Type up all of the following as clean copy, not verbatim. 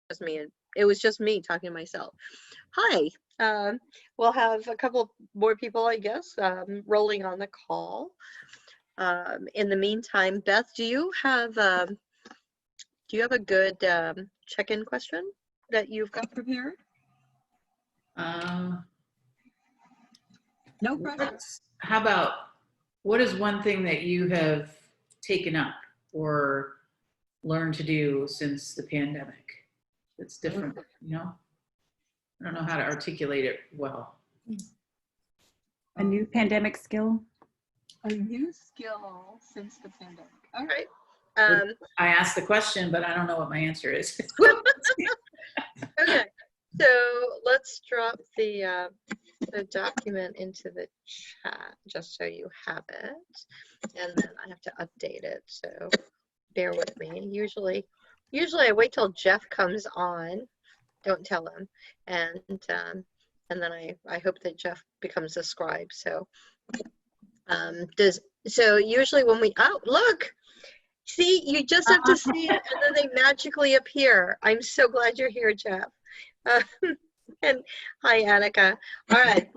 just me, and it was just me talking to myself. Hi. We'll have a couple more people, I guess, rolling on the call. In the meantime, Beth, do you have a good check-in question that you've got prepared? No pressure. How about, what is one thing that you have taken up or learned to do since the pandemic that's different, you know? I don't know how to articulate it well. A new pandemic skill? A new skill since the pandemic. All right. I asked the question, but I don't know what my answer is. Okay, so let's drop the document into the chat just so you have it, and then I have to update it, so bear with me. Usually I wait till Jeff comes on, don't tell him, and then I hope that Jeff becomes a scribe. So so usually when we, oh look, see, you just have to see it and then they magically appear. I'm so glad you're here, Jeff. And hi, Annika. All right,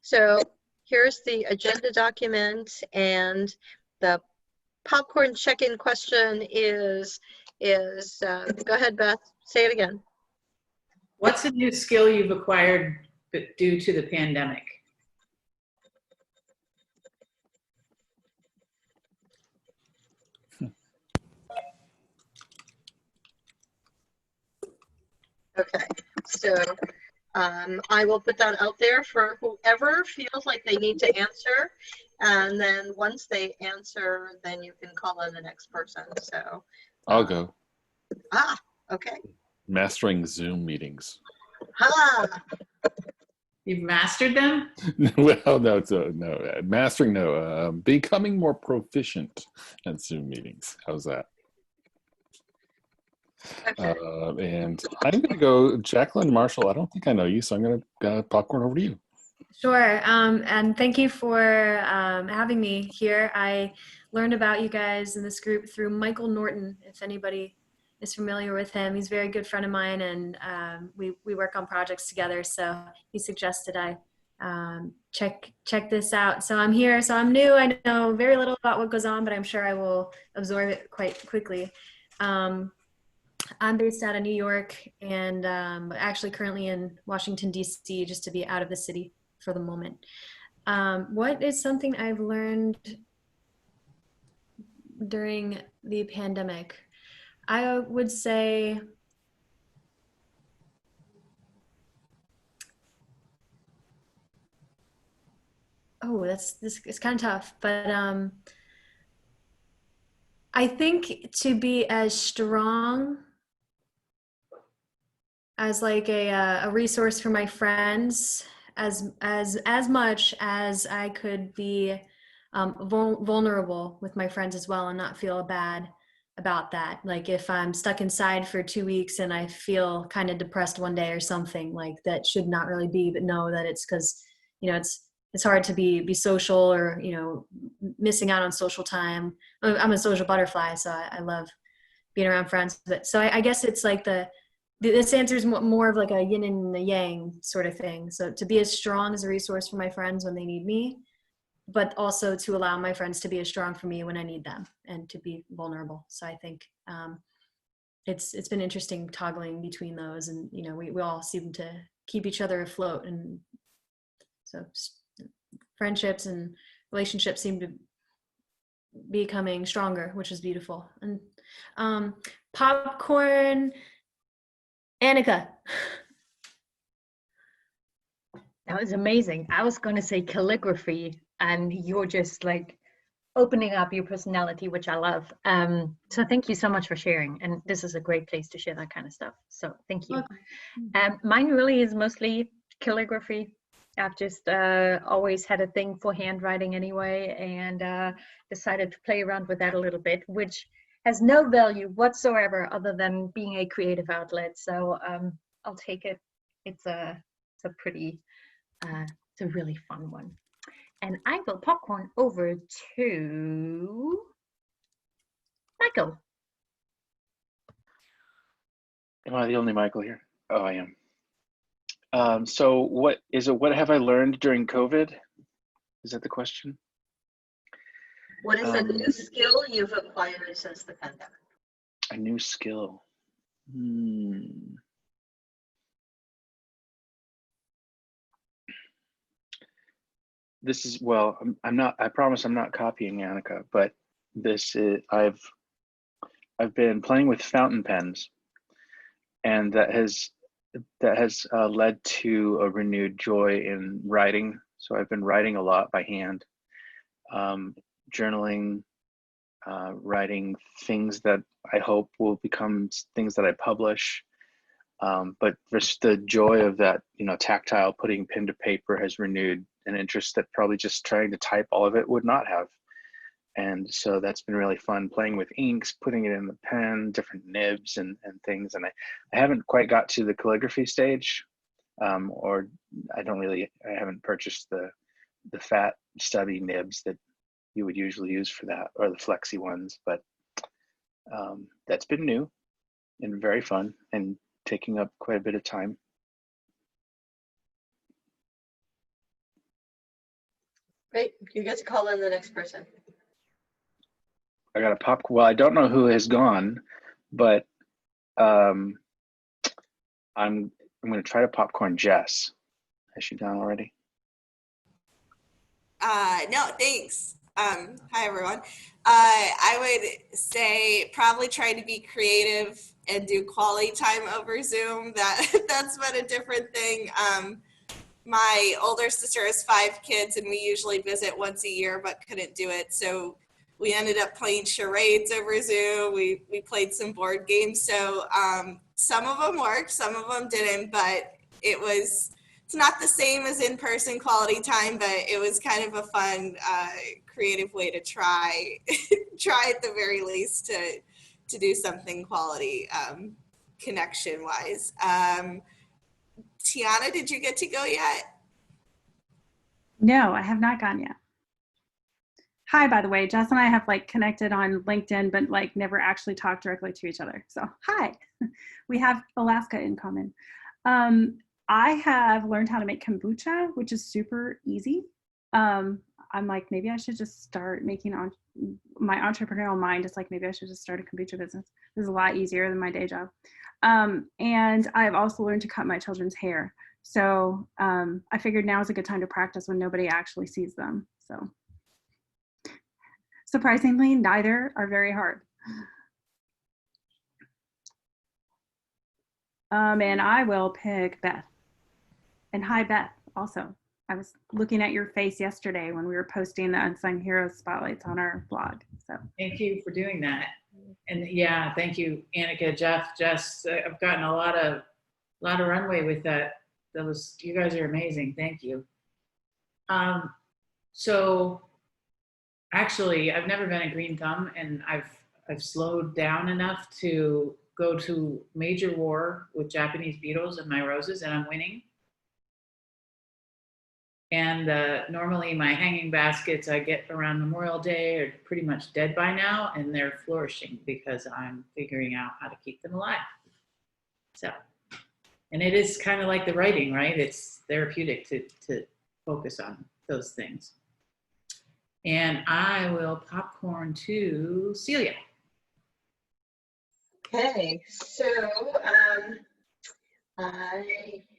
so here's the agenda document, and the popcorn check-in question is go ahead, Beth, say it again. What's a new skill you've acquired due to the pandemic? Okay, so I will put that out there for whoever feels like they need to answer, and then once they answer, then you can call in the next person. So I'll go. Okay. Mastering Zoom meetings. You've mastered them? Well, no, no, mastering, no. Becoming more proficient at Zoom meetings. How's that? Okay. And I'm going to go, Jacqueline Marshall, I don't think I know you, so I'm going to popcorn over to you. Sure, and thank you for having me here. I learned about you guys in this group through Michael Norton, if anybody is familiar with him. He's a very good friend of mine, and we work on projects together, so he suggested I check this out. So I'm here, so I'm new. I know very little about what goes on, but I'm sure I will absorb it quite quickly. I'm based out of New York, and actually currently in Washington, D.C., just to be out of the city for the moment. What is something I've learned during the pandemic? I would say this is kind of tough, but I think to be as strong as like a resource for my friends as much as I could be vulnerable with my friends as well and not feel bad about that. Like if I'm stuck inside for 2 weeks and I feel kind of depressed one day or something, like that should not really be, but know that it's because, you know, it's hard to be social, or, you know, missing out on social time. I'm a social butterfly, so I love being around friends. But so I guess it's like this answer is more of like a yin and a yang sort of thing. So to be as strong as a resource for my friends when they need me, but also to allow my friends to be as strong for me when I need them, and to be vulnerable. So I think it's been interesting toggling between those, and, you know, we all seem to keep each other afloat, and so friendships and relationships seem to be becoming stronger, which is beautiful. And popcorn, Annika. That was amazing. I was going to say calligraphy, and you're just like opening up your personality, which I love. So thank you so much for sharing. And this is a great place to share that kind of stuff. So thank you. Mine really is mostly calligraphy. I've just always had a thing for handwriting anyway, and decided to play around with that a little bit, which has no value whatsoever other than being a creative outlet. So I'll take it. It's a really fun one. And I will popcorn over to Michael. Am I the only Michael here? Oh, I am. So what is it? What have I learned during COVID? Is that the question? What is a new skill you've acquired since the pandemic? A new skill. This is, well, I'm not, I promise I'm not copying Annika, but this is, I've been playing with fountain pens, and that has led to a renewed joy in writing. So I've been writing a lot by hand, journaling, writing things that I hope will become things that I publish. But just the joy of that, tactile, putting pen to paper has renewed an interest that probably just trying to type all of it would not have. And so that's been really fun, playing with inks, putting it in the pen, different nibs and things. And I haven't quite got to the calligraphy stage, or I haven't purchased the fat stubby nibs that you would usually use for that, or the flexi ones. But that's been new and very fun and taking up quite a bit of time. Great. You get to call in the next person. I got a well, I don't know who has gone, but I'm going to try to popcorn Jess. Has she gone already? No, thanks. Hi, everyone. I would say probably try to be creative and do quality time over Zoom. That's been a different thing. My older sister has 5 kids, and we usually visit once a year, but couldn't do it. So we ended up playing charades over Zoom. We played some board games. So some of them worked, some of them didn't, but it's not the same as in-person quality time, but it was kind of a fun, creative way to try at the very least to do something quality connection-wise. Tiana, did you get to go yet? No, I have not gone yet. Hi, by the way, Jess and I have connected on LinkedIn, but never actually talked directly to each other. So hi, we have Alaska in common. I have learned how to make kombucha, which is super easy. I'm maybe I should just start making my entrepreneurial mind is maybe I should just start a kombucha business. This is a lot easier than my day job. And I've also learned to cut my children's hair. So I figured now is a good time to practice when nobody actually sees them. So surprisingly, neither are very hard. And I will pick Beth. And hi, Beth, also. I was looking at your face yesterday when we were posting the Unsung Heroes spotlights on our blog. So Thank you for doing that. And yeah, thank you, Annika, Jeff, Jess. I've gotten a lot of runway with that. You guys are amazing. Thank you. So actually, I've never been a green thumb, and I've slowed down enough to go to major war with Japanese beetles and my roses, and I'm winning. And normally my hanging baskets I get around Memorial Day are pretty much dead by now, and they're flourishing because I'm figuring out how to keep them alive. So, and it is kind of like the writing, right? It's therapeutic to focus on those things. And I will popcorn to Celia. Okay, so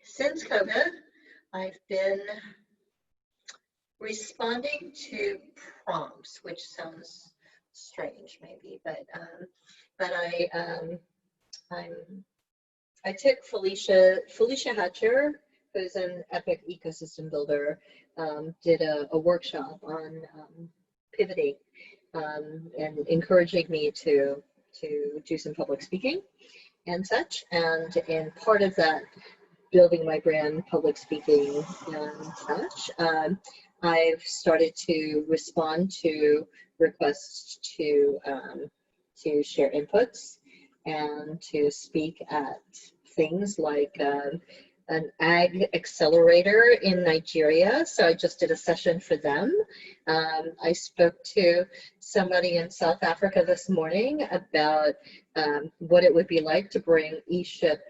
since COVID, I've been responding to prompts, which sounds strange maybe, but I took Felicia Hatcher, who's an epic ecosystem builder, did a workshop on pivoting and encouraging me to do some public speaking and such. And in part of that, building my brand, public speaking and such, I've started to respond to requests to share inputs and to speak at things like an ag accelerator in Nigeria. So I just did a session for them. I spoke to somebody in South Africa this morning about what it would be like to bring ESHIP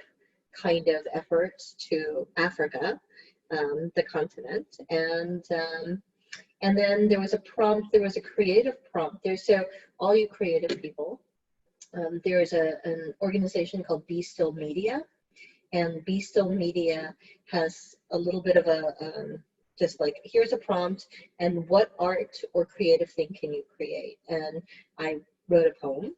kind of efforts to Africa, the continent. And then there was a prompt, there was a creative prompt there. So all you creative people, there's an organization called Be Still Media, and Be Still Media has a little bit of a, just like, here's a prompt, and what art or creative thing can you create? And I wrote a poem,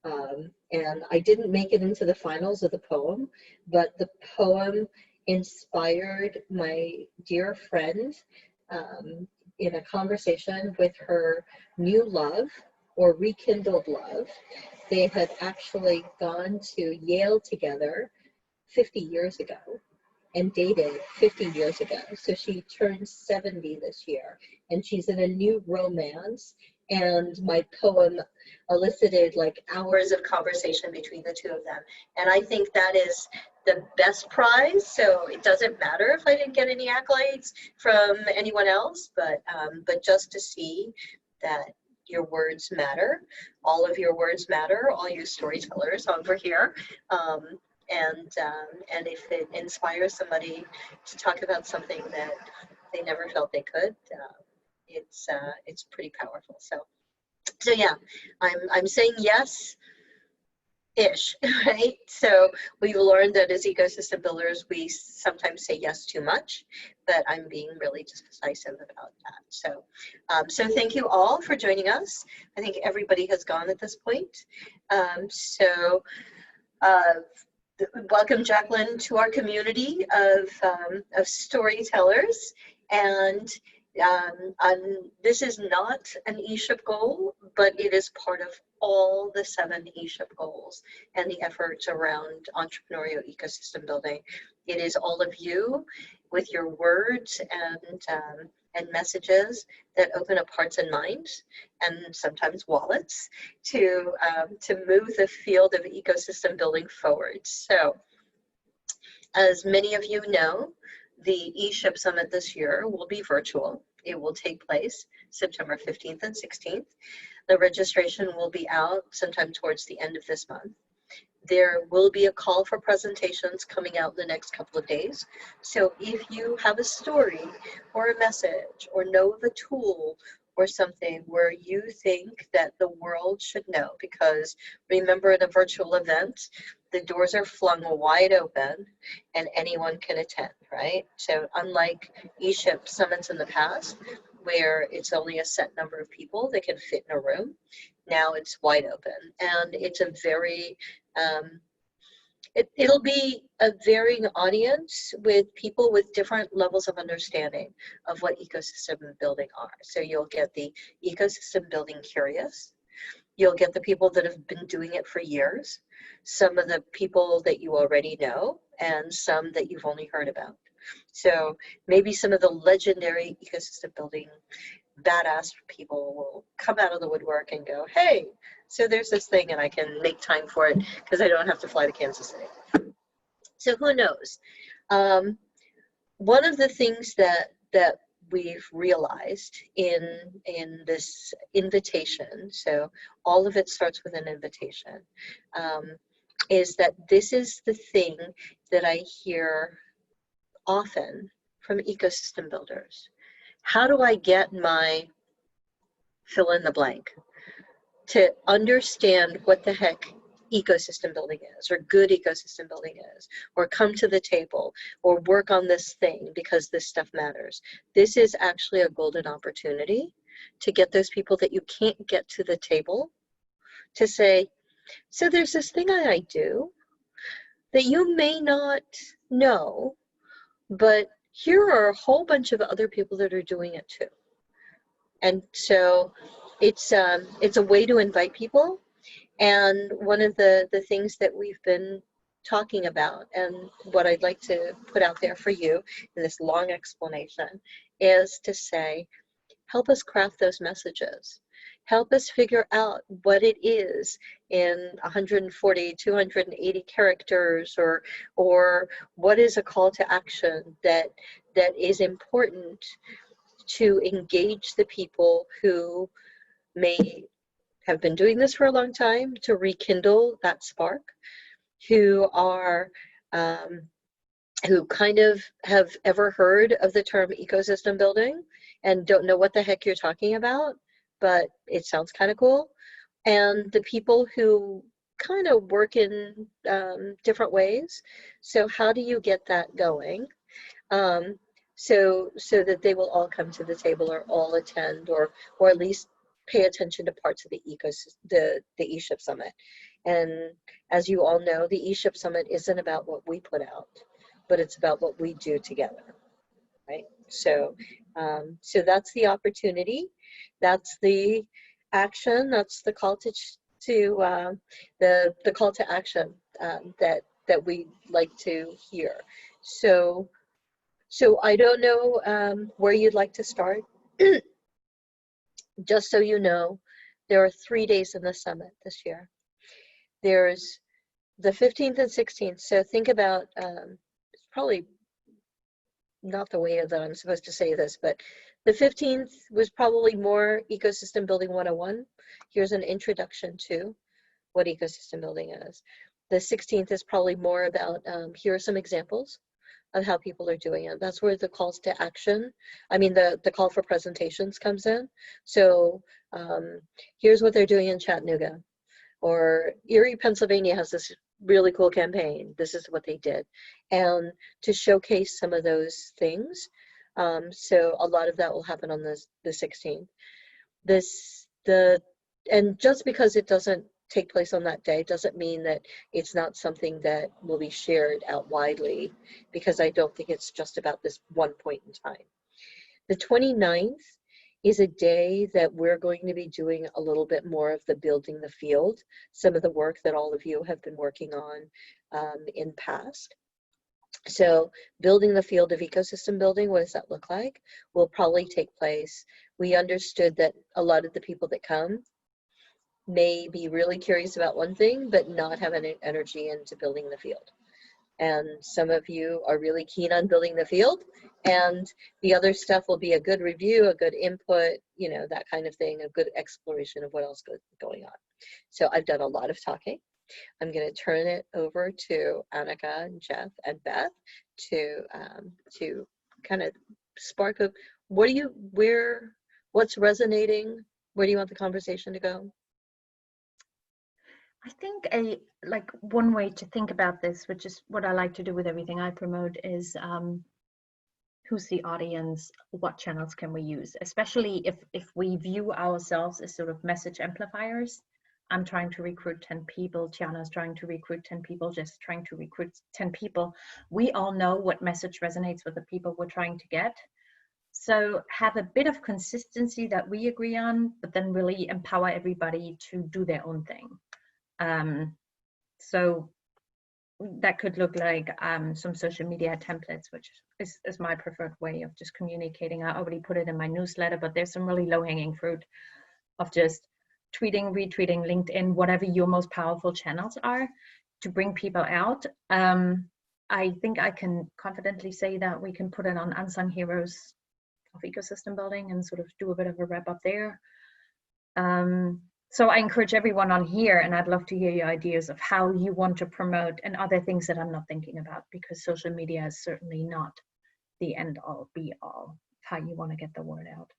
and I didn't make it into the finals of the poem, but the poem inspired my dear friend in a conversation with her new love or rekindled love. They had actually gone to Yale together 50 years ago and dated 50 years ago. So she turned 70 this year, and she's in a new romance. And my poem elicited like hours of conversation between the two of them. And I think that is the best prize. So it doesn't matter if I didn't get any accolades from anyone else, but just to see that your words matter, all of your words matter, all you storytellers over here. And if it inspires somebody to talk about something that they never felt they could, it's pretty powerful. So yeah, I'm saying yes ish, right? So we've learned that as ecosystem builders, we sometimes say yes too much, but I'm being really just decisive about that. So thank you all for joining us. I think everybody has gone at this point. Welcome, Jacqueline, to our community of storytellers. And this is not an ESHIP goal, but it is part of all the 7 ESHIP goals and the efforts around entrepreneurial ecosystem building. It is all of you with your words and messages that open up hearts and minds, and sometimes wallets, to move the field of ecosystem building forward. So, as many of you know, the ESHIP Summit this year will be virtual. It will take place September 15th and 16th. The registration will be out sometime towards the end of this month. There will be a call for presentations coming out in the next couple of days. So if you have a story or a message or know of a tool or something where you think that the world should know, because remember, in a virtual event, the doors are flung wide open and anyone can attend, right? So unlike ESHIP summits in the past, where it's only a set number of people that can fit in a room, now it's wide open. And it's a very, it'll be a varying audience with people with different levels of understanding of what ecosystem building are. So you'll get the ecosystem building curious. You'll get the people that have been doing it for years, some of the people that you already know, and some that you've only heard about. So maybe some of the legendary ecosystem building badass people will come out of the woodwork and go, hey, so there's this thing and I can make time for it because I don't have to fly to Kansas City. So who knows? One of the things that we've realized in this invitation, so all of it starts with an invitation, is that this is the thing that I hear often from ecosystem builders. How do I get my fill in the blank to understand what the heck ecosystem building is, or good ecosystem building is, or come to the table, or work on this thing because this stuff matters? This is actually a golden opportunity to get those people that you can't get to the table to say, so there's this thing that I do that you may not know, but here are a whole bunch of other people that are doing it too. And so it's a way to invite people. And one of the things that we've been talking about, and what I'd like to put out there for you in this long explanation, is to say, help us craft those messages. help us figure out what it is in 140, 280 characters, or what is a call to action that is important to engage the people who may have been doing this for a long time, to rekindle that spark, who are who kind of have ever heard of the term ecosystem building and don't know what the heck you're talking about, but it sounds kind of cool. And the people who kind of work in different ways. So how do you get that going? So that they will all come to the table, or all attend, or at least pay attention to parts of the ecosystem, the ESHIP Summit. And as you all know, the ESHIP Summit isn't about what we put out, but it's about what we do together, right? So, so that's the opportunity, that's the action, that's the call to the call to action that we like to hear. So I don't know where you'd like to start. Just so you know, there are 3 days in the summit this year. There's the 15th and 16th. So think about, it's probably not the way that I'm supposed to say this, but the 15th was probably more ecosystem building 101. Here's an introduction to what ecosystem building is. The 16th is probably more about, here are some examples of how people are doing it. That's where the calls to action, I mean, the call for presentations comes in. So here's what they're doing in Chattanooga, or Erie, Pennsylvania has this really cool campaign. This is what they did. And to showcase some of those things. So a lot of that will happen on the 16th. And just because it doesn't take place on that day doesn't mean that it's not something that will be shared out widely, because I don't think it's just about this one point in time. The 29th is a day that we're going to be doing a little bit more of the building the field, some of the work that all of you have been working on in past. So building the field of ecosystem building, what does that look like, will probably take place. We understood that a lot of the people that come may be really curious about one thing, but not have any energy into building the field. And some of you are really keen on building the field, and the other stuff will be a good review, a good input, you know, that kind of thing, a good exploration of what else is going on. So I've done a lot of talking. I'm going to turn it over to Annika and Jeff and Beth to kind of spark up. What's resonating? Where do you want the conversation to go? I think one way to think about this, which is what I like to do with everything I promote, is who's the audience, what channels can we use, especially if we view ourselves as sort of message amplifiers. I'm trying to recruit 10 people, Tiana's trying to recruit 10 people, just trying to recruit 10 people. We all know what message resonates with the people we're trying to get. So have a bit of consistency that we agree on, but then really empower everybody to do their own thing. So that could look like some social media templates, which is my preferred way of just communicating. I already put it in my newsletter, but there's some really low-hanging fruit of just tweeting, retweeting, LinkedIn, whatever your most powerful channels are to bring people out. I think I can confidently say that we can put it on Unsung Heroes of Ecosystem Building and sort of do a bit of a wrap up there. So I encourage everyone on here, and I'd love to hear your ideas of how you want to promote and other things that I'm not thinking about, because social media is certainly not the end all be all, how you want to get the word out.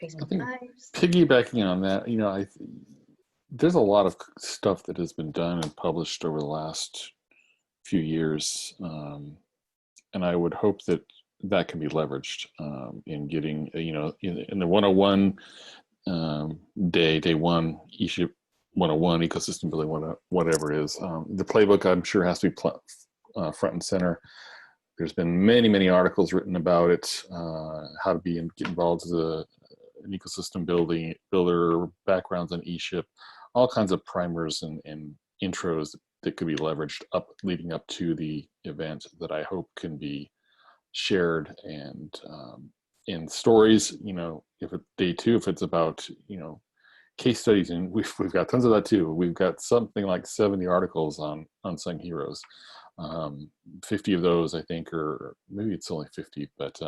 Facebook Lives. Piggybacking on that, you know, there's a lot of stuff that has been done and published over the last few years, and I would hope that that can be leveraged in getting, you know, in the 101 day one, ESHIP 101, ecosystem building, whatever it is. The playbook, I'm sure, has to be front and center. There's been many articles written about it, how to get involved as an ecosystem builder, backgrounds on ESHIP, all kinds of primers and intros that could be leveraged leading up to the event that I hope can be shared and in stories, you know, if it's day 2, if it's about, you know, case studies, and we've got tons of that too. We've got something like 70 articles on unsung heroes. 50 of those, I think, or maybe it's only 50, but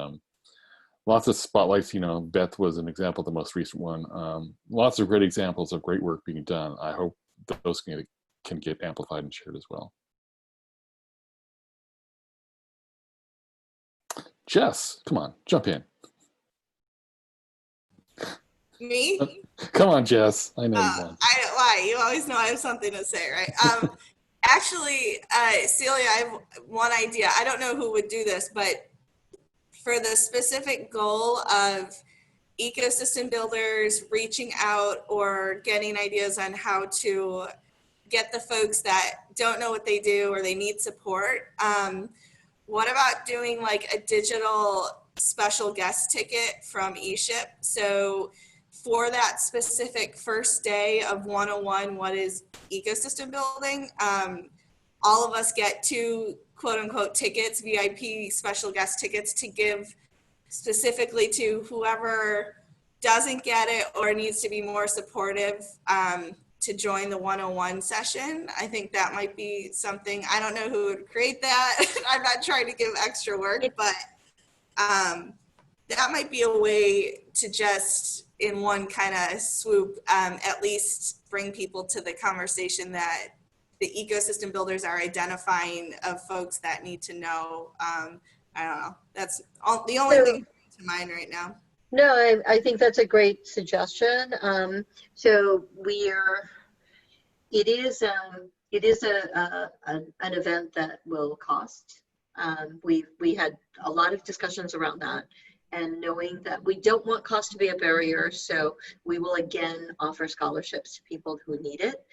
lots of spotlights. You know, Beth was an example, the most recent one. Lots of great examples of great work being done. I hope those can get amplified and shared as well. Jess, come on, jump in. Me? Come on, Jess. I know you want. Why? You always know I have something to say, right? Actually, Celia, I have one idea. I don't know who would do this, but for the specific goal of ecosystem builders reaching out or getting ideas on how to get the folks that don't know what they do or they need support, what about doing like a digital special guest ticket from ESHIP? So for that specific first day of 101, what is ecosystem building? All of us get 2 quote unquote tickets, VIP special guest tickets, to give specifically to whoever doesn't get it or needs to be more supportive to join the 101 session. I think that might be something. I don't know who would create that. I'm not trying to give extra work, but that might be a way to just in one kind of swoop at least bring people to the conversation that the ecosystem builders are identifying of folks that need to know. I don't know. That's the only thing coming to mind right now. No, I think that's a great suggestion. So it is an event that will cost. We had a lot of discussions around that, and knowing that we don't want cost to be a barrier, so we will again offer scholarships to people who need it.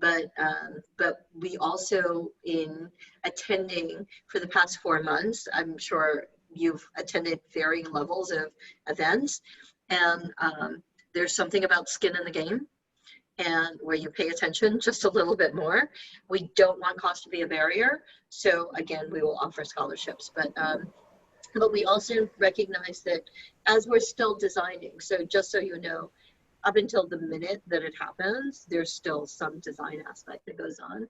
But we also, in attending for the past 4 months, I'm sure you've attended varying levels of events, and there's something about skin in the game, and where you pay attention just a little bit more. We don't want cost to be a barrier, so again, we will offer scholarships. But we also recognize that as we're still designing, so just so you know, up until the minute that it happens, there's still some design aspect that goes on.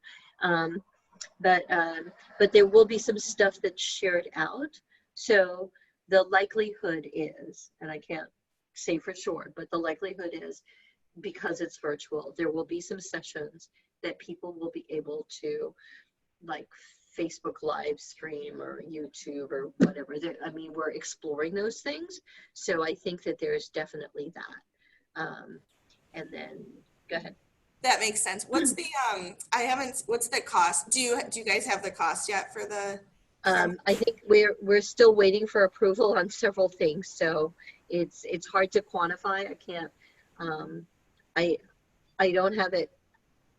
But there will be some stuff that's shared out. So the likelihood is, and I can't say for sure, but the likelihood is, because it's virtual, there will be some sessions that people will be able to, like, Facebook live stream or YouTube or whatever. I mean, we're exploring those things. So I think that there's definitely that. And then go ahead. That makes sense. What's the what's the cost? Do you guys have the cost yet for the? I think we're still waiting for approval on several things, so it's hard to quantify. I can't. I don't have it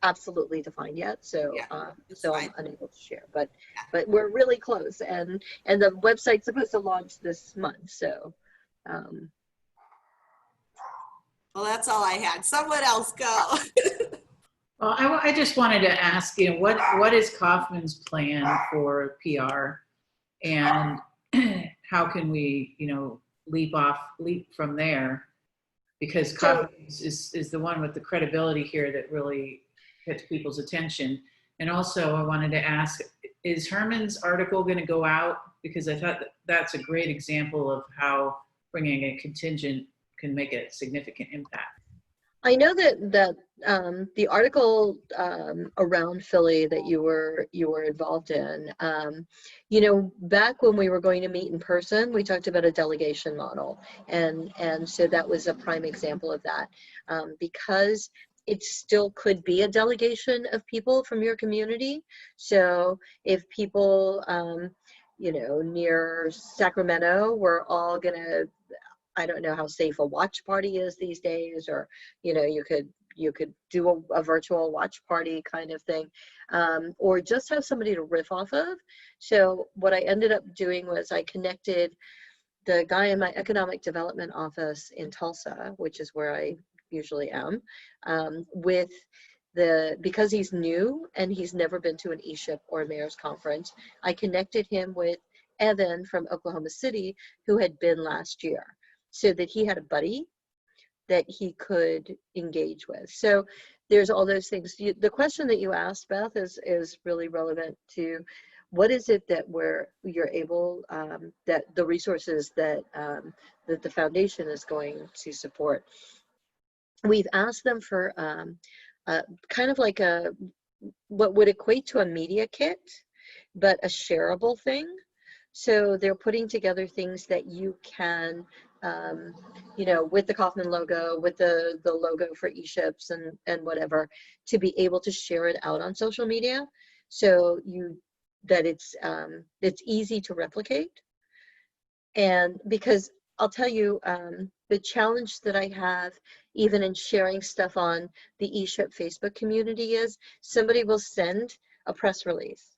absolutely defined yet, so so I'm unable to share. But we're really close, and the website's supposed to launch this month. So. Well, that's all I had. Someone else go. Well, I just wanted to ask, you know, what is Kaufman's plan for PR, and how can we, you know, leap from there? Because Kaufman's is the one with the credibility here that really gets people's attention. And also, I wanted to ask, is Herman's article going to go out? Because I thought that's a great example of how bringing a contingent can make a significant impact. I know that the article around Philly that you were involved in, you know, back when we were going to meet in person, we talked about a delegation model, and so that was a prime example of that, because it still could be a delegation of people from your community. So if people, you know, near Sacramento, we're all gonna, I don't know how safe a watch party is these days, or, you know, you could do a virtual watch party kind of thing, or just have somebody to riff off of. So what I ended up doing was I connected the guy in my economic development office in Tulsa, which is where I usually am, with because he's new and he's never been to an ESHIP or a mayor's conference, I connected him with Evan from Oklahoma City, who had been last year, so that he had a buddy that he could engage with. So there's all those things. The question that you asked, Beth, is really relevant to what is it that you're able, that the resources that that the foundation is going to support. We've asked them for kind of like what would equate to a media kit, but a shareable thing. So they're putting together things that you can, you know, with the Kaufman logo, with the logo for ESHIPs and whatever, to be able to share it out on social media. So that it's easy to replicate. And because I'll tell you, the challenge that I have even in sharing stuff on the ESHIP Facebook community is somebody will send a press release.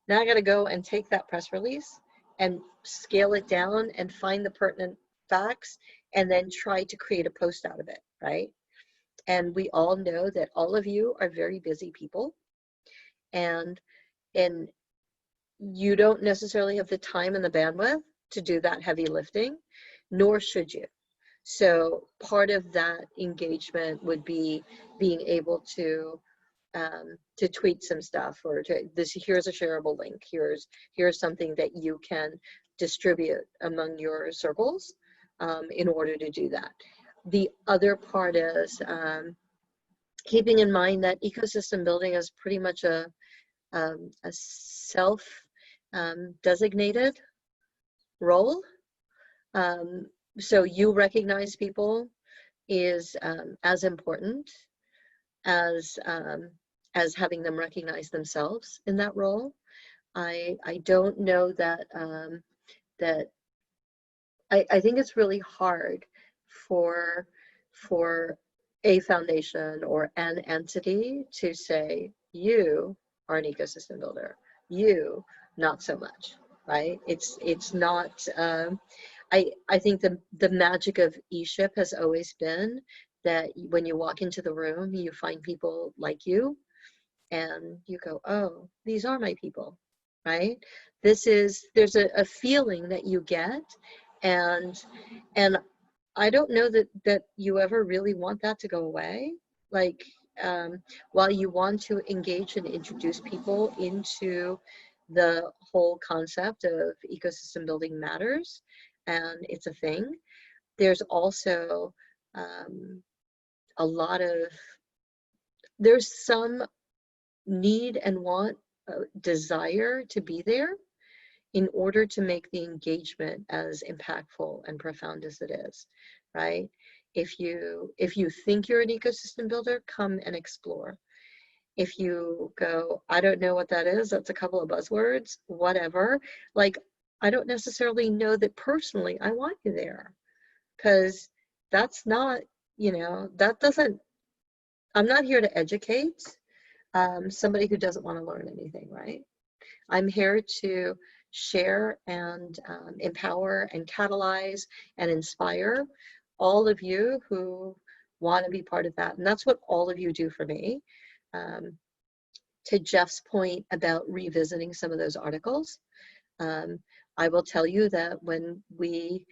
Now I got to go and take that press release and scale it down and find the pertinent facts and then try to create a post out of it, right? And we all know that all of you are very busy people, and you don't necessarily have the time and the bandwidth to do that heavy lifting, nor should you. So part of that engagement would be being able to tweet some stuff, or here's a shareable link, here's something that you can distribute among your circles in order to do that. The other part is keeping in mind that ecosystem building is pretty much a self designated role. So you recognize people is as important as having them recognize themselves in that role. I don't know that I think it's really hard for a foundation or an entity to say, you are an ecosystem builder, you not so much, right? It's not, I think the magic of ESHIP has always been that when you walk into the room, you find people like you and you go, oh, these are my people, right? There's a feeling that you get, and I don't know that you ever really want that to go away. Like, while you want to engage and introduce people into the whole concept of ecosystem building matters, and it's a thing, there's also there's some need and want, desire to be there in order to make the engagement as impactful and profound as it is, right? If you think you're an ecosystem builder, come and explore. If you go, I don't know what that is, that's a couple of buzzwords, whatever, like, I don't necessarily know that personally I want you there, because that's not, you know, that doesn't, I'm not here to educate somebody who doesn't want to learn anything, right? I'm here to share and empower and catalyze and inspire all of you who want to be part of that. And that's what all of you do for me. To Jeff's point about revisiting some of those articles, I will tell you that when we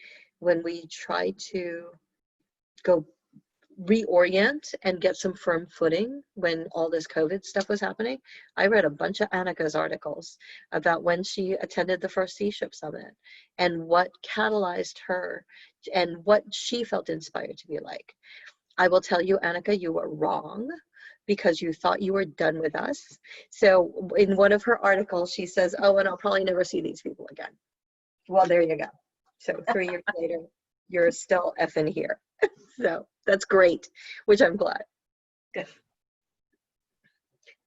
try to go reorient and get some firm footing when all this COVID stuff was happening, I read a bunch of Annika's articles about when she attended the first ESHIP Summit and what catalyzed her and what she felt inspired to be like. I will tell you, Annika, you were wrong, because you thought you were done with us. So in one of her articles, she says, oh, and I'll probably never see these people again. Well, there you go. So 3 years later, you're still effing here. So that's great, which I'm glad. Good.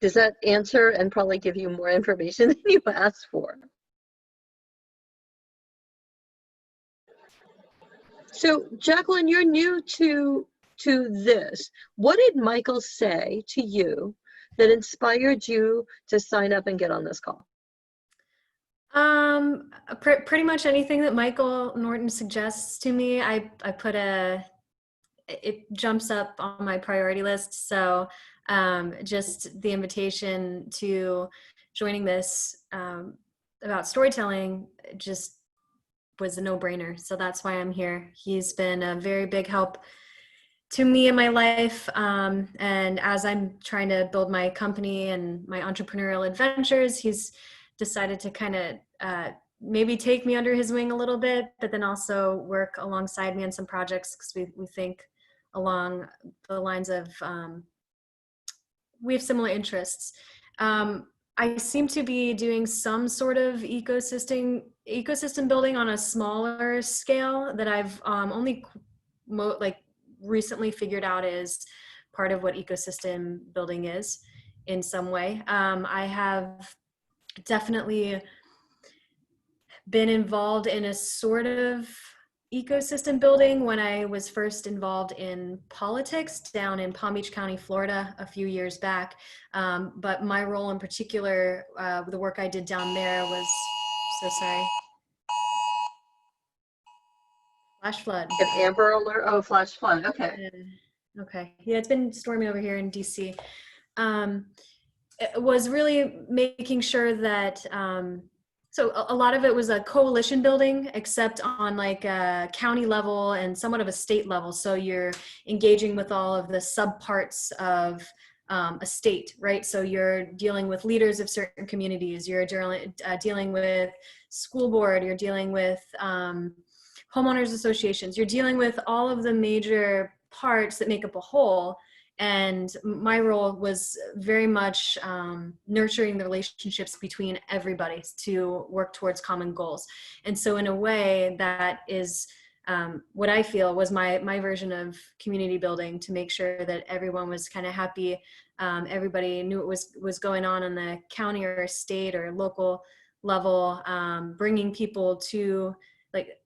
Does that answer and probably give you more information than you asked for? So Jacqueline, you're new to this. What did Michael say to you that inspired you to sign up and get on this call? Pretty much anything that Michael Norton suggests to me, I put it jumps up on my priority list. So just the invitation to joining this about storytelling just was a no-brainer. So that's why I'm here. He's been a very big help to me in my life. And as I'm trying to build my company and my entrepreneurial adventures, he's decided to kind of maybe take me under his wing a little bit, but then also work alongside me on some projects, because we think along the lines of, we have similar interests. I seem to be doing some sort of ecosystem building on a smaller scale that I've only recently figured out is part of what ecosystem building is in some way. I have definitely been involved in a sort of ecosystem building when I was first involved in politics down in Palm Beach County, Florida, a few years back. But my role in particular, the work I did down there was, so sorry. Flash flood. An Amber Alert. Oh, flash flood. Okay. Okay. Yeah, it's been stormy over here in DC. It was really making sure that, so a lot of it was a coalition building, except on like a county level and somewhat of a state level. So you're engaging with all of the subparts of a state, right? So you're dealing with leaders of certain communities, you're dealing with school board, you're dealing with homeowners associations, you're dealing with all of the major parts that make up a whole. And my role was very much nurturing the relationships between everybody to work towards common goals. And so in a way, that is what I feel was my version of community building, to make sure that everyone was kind of happy. Everybody knew what was going on in the county or state or local level, bringing people to like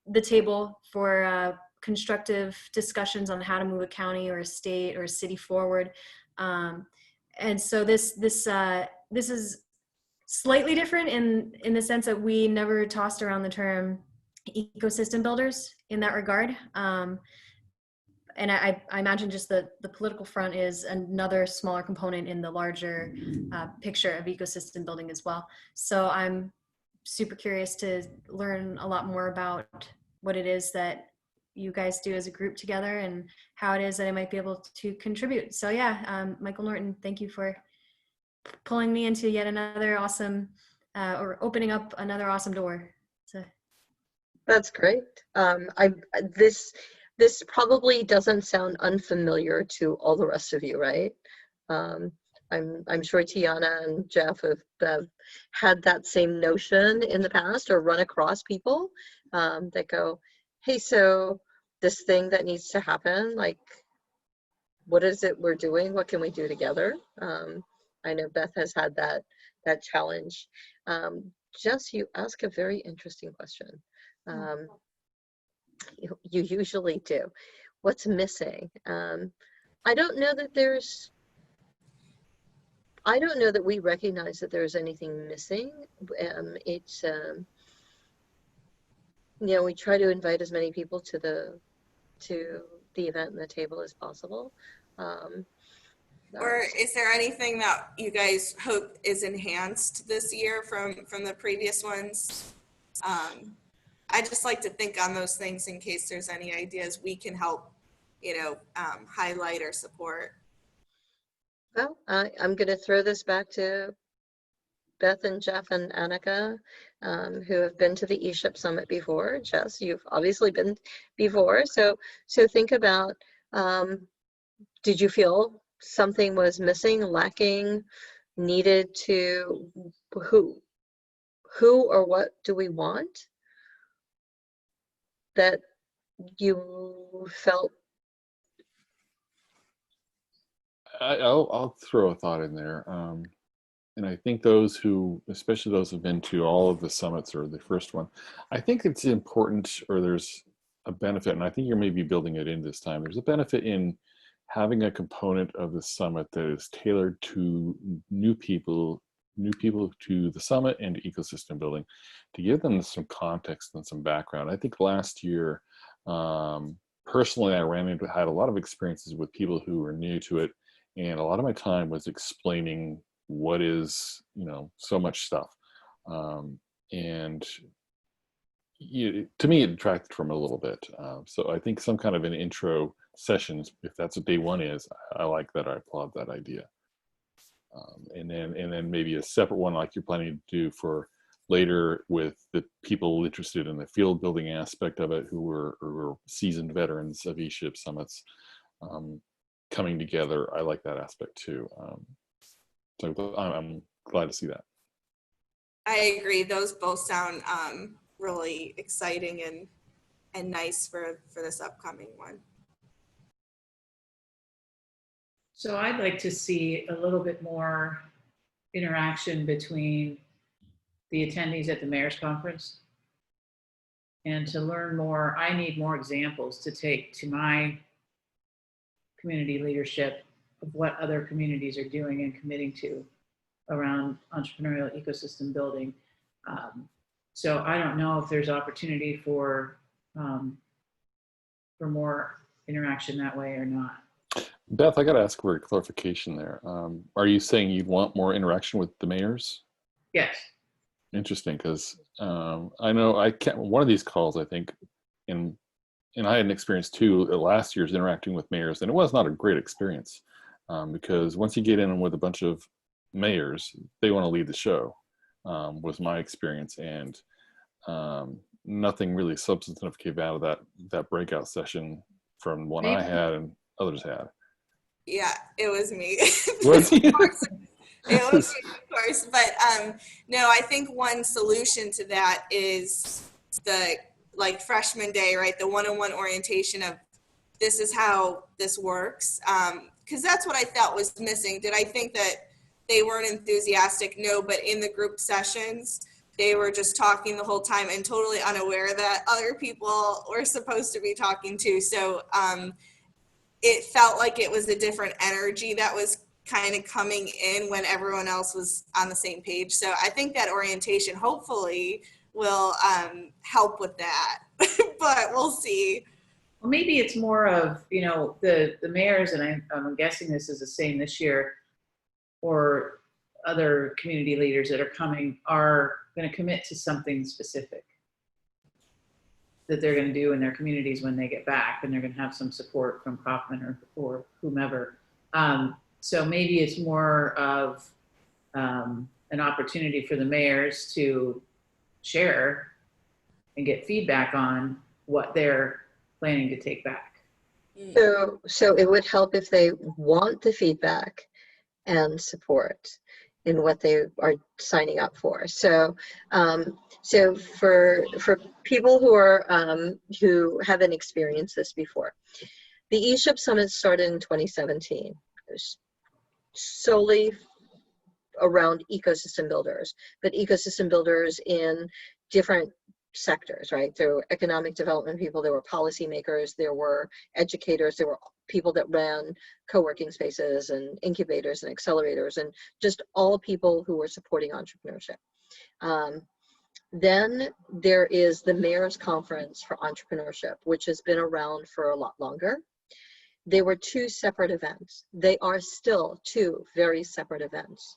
the table for constructive discussions on how to move a county or a state or a city forward. And so this is slightly different in the sense that we never tossed around the term ecosystem builders in that regard. And I imagine just the political front is another smaller component in the larger picture of ecosystem building as well. So I'm super curious to learn a lot more about what it is that you guys do as a group together and how it is that I might be able to contribute. So yeah, Michael Norton, thank you for pulling me into yet another awesome, or opening up another awesome door. So. That's great. This probably doesn't sound unfamiliar to all the rest of you, right? I'm sure Tiana and Jeff have had that same notion in the past, or run across people that go, hey, so this thing that needs to happen, like, what is it we're doing? What can we do together? I know Beth has had that challenge. Jess, you ask a very interesting question. You usually do. What's missing? I don't know that we recognize that there's anything missing. It's we try to invite as many people to the event and the table as possible. Or is there anything that you guys hope is enhanced this year from the previous ones? I just like to think on those things in case there's any ideas we can help, highlight or support. Well, I'm going to throw this back to Beth and Jeff and Annika, who have been to the ESHIP Summit before. Jess, you've obviously been before. So think about, did you feel something was missing, lacking, needed to, who or what do we want that you felt? I'll throw a thought in there. And I think those who, especially those who've been to all of the summits or the first one, I think it's important, or there's a benefit, and I think you're maybe building it in this time. There's a benefit in having a component of the summit that is tailored to new people to the summit and ecosystem building, to give them some context and some background. I think last year, personally, I had a lot of experiences with people who were new to it, and a lot of my time was explaining what is, so much stuff. and to me, it detracted from it a little bit. So I think some kind of an intro sessions, if that's what day one is, I like that. I applaud that idea. And then maybe a separate one like you're planning to do for later with the people interested in the field building aspect of it, who are seasoned veterans of ESHIP summits, coming together. I like that aspect too. So I'm glad to see that. I agree. Those both sound really exciting and nice for this upcoming one. So I'd like to see a little bit more interaction between the attendees at the mayor's conference. And to learn more, I need more examples to take to my community leadership of what other communities are doing and committing to around entrepreneurial ecosystem building. So I don't know if there's opportunity for more interaction that way or not. Beth, I got to ask for a clarification there. Are you saying you'd want more interaction with the mayors? Yes. Interesting, because I know one of these calls, I think, and I had an experience too last year's interacting with mayors, and it was not a great experience because once you get in with a bunch of mayors, they want to lead the show, was my experience, and nothing really substantive came out of that breakout session from one I had and others had. Yeah, it was me. Was you? It was me, of course. But no, I think one solution to that is the freshman day, right? The one-on-one orientation of this is how this works. Because that's what I felt was missing. Did I think that they weren't enthusiastic? No, but in the group sessions, they were just talking the whole time and totally unaware that other people were supposed to be talking too. So it felt like it was a different energy that was kind of coming in when everyone else was on the same page. So I think that orientation hopefully will help with that, but we'll see. Well, maybe it's more of, the mayors, and I'm guessing this is the same this year, or other community leaders that are coming are going to commit to something specific that they're going to do in their communities when they get back, and they're going to have some support from Kaufman or whomever. So maybe it's more of an opportunity for the mayors to share and get feedback on what they're planning to take back. So it would help if they want the feedback and support in what they are signing up for. So for people who haven't experienced this before, the ESHIP Summit started in 2017. It was solely around ecosystem builders, but ecosystem builders in different sectors, right? There were economic development people, there were policymakers, there were educators, there were people that ran co-working spaces and incubators and accelerators, and just all people who were supporting entrepreneurship. Then there is the Mayor's Conference for Entrepreneurship, which has been around for a lot longer. They were two separate events. They are still two very separate events.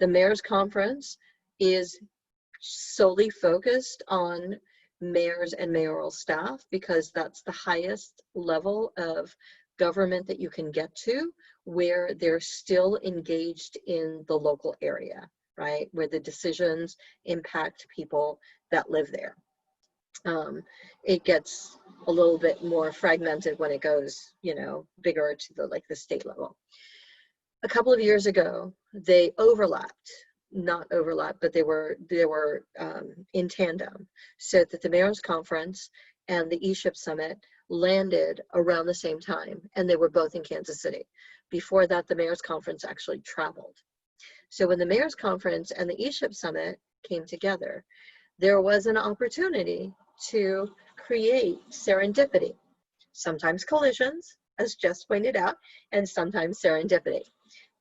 The Mayor's Conference is solely focused on mayors and mayoral staff because that's the highest level of government that you can get to where they're still engaged in the local area, right? Where the decisions impact people that live there. It gets a little bit more fragmented when it goes, bigger to the state level. A couple of years ago, they not overlapped, but they were in tandem, so that the Mayor's Conference and the ESHIP Summit landed around the same time, and they were both in Kansas City. Before that, the Mayor's Conference actually traveled. So when the Mayor's Conference and the ESHIP Summit came together, there was an opportunity to create serendipity, sometimes collisions, as Jess pointed out, and sometimes serendipity.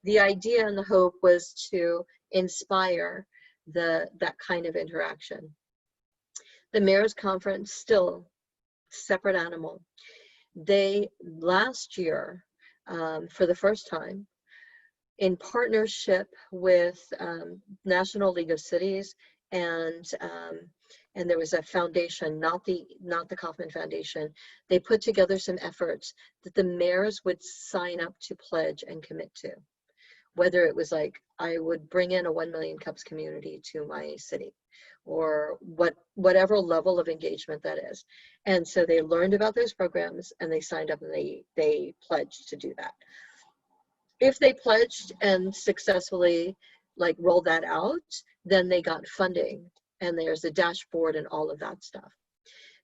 The idea and the hope was to inspire that kind of interaction. The Mayor's Conference, still separate animal. They last year, for the first time, in partnership with National League of Cities and there was a foundation, not the Kauffman Foundation. They put together some efforts that the mayors would sign up to pledge and commit to. Whether it was like, I would bring in a 1 million cups community to my city, or whatever level of engagement that is. And so they learned about those programs and they signed up and they pledged to do that. If they pledged and successfully like rolled that out, then they got funding, and there's a dashboard and all of that stuff.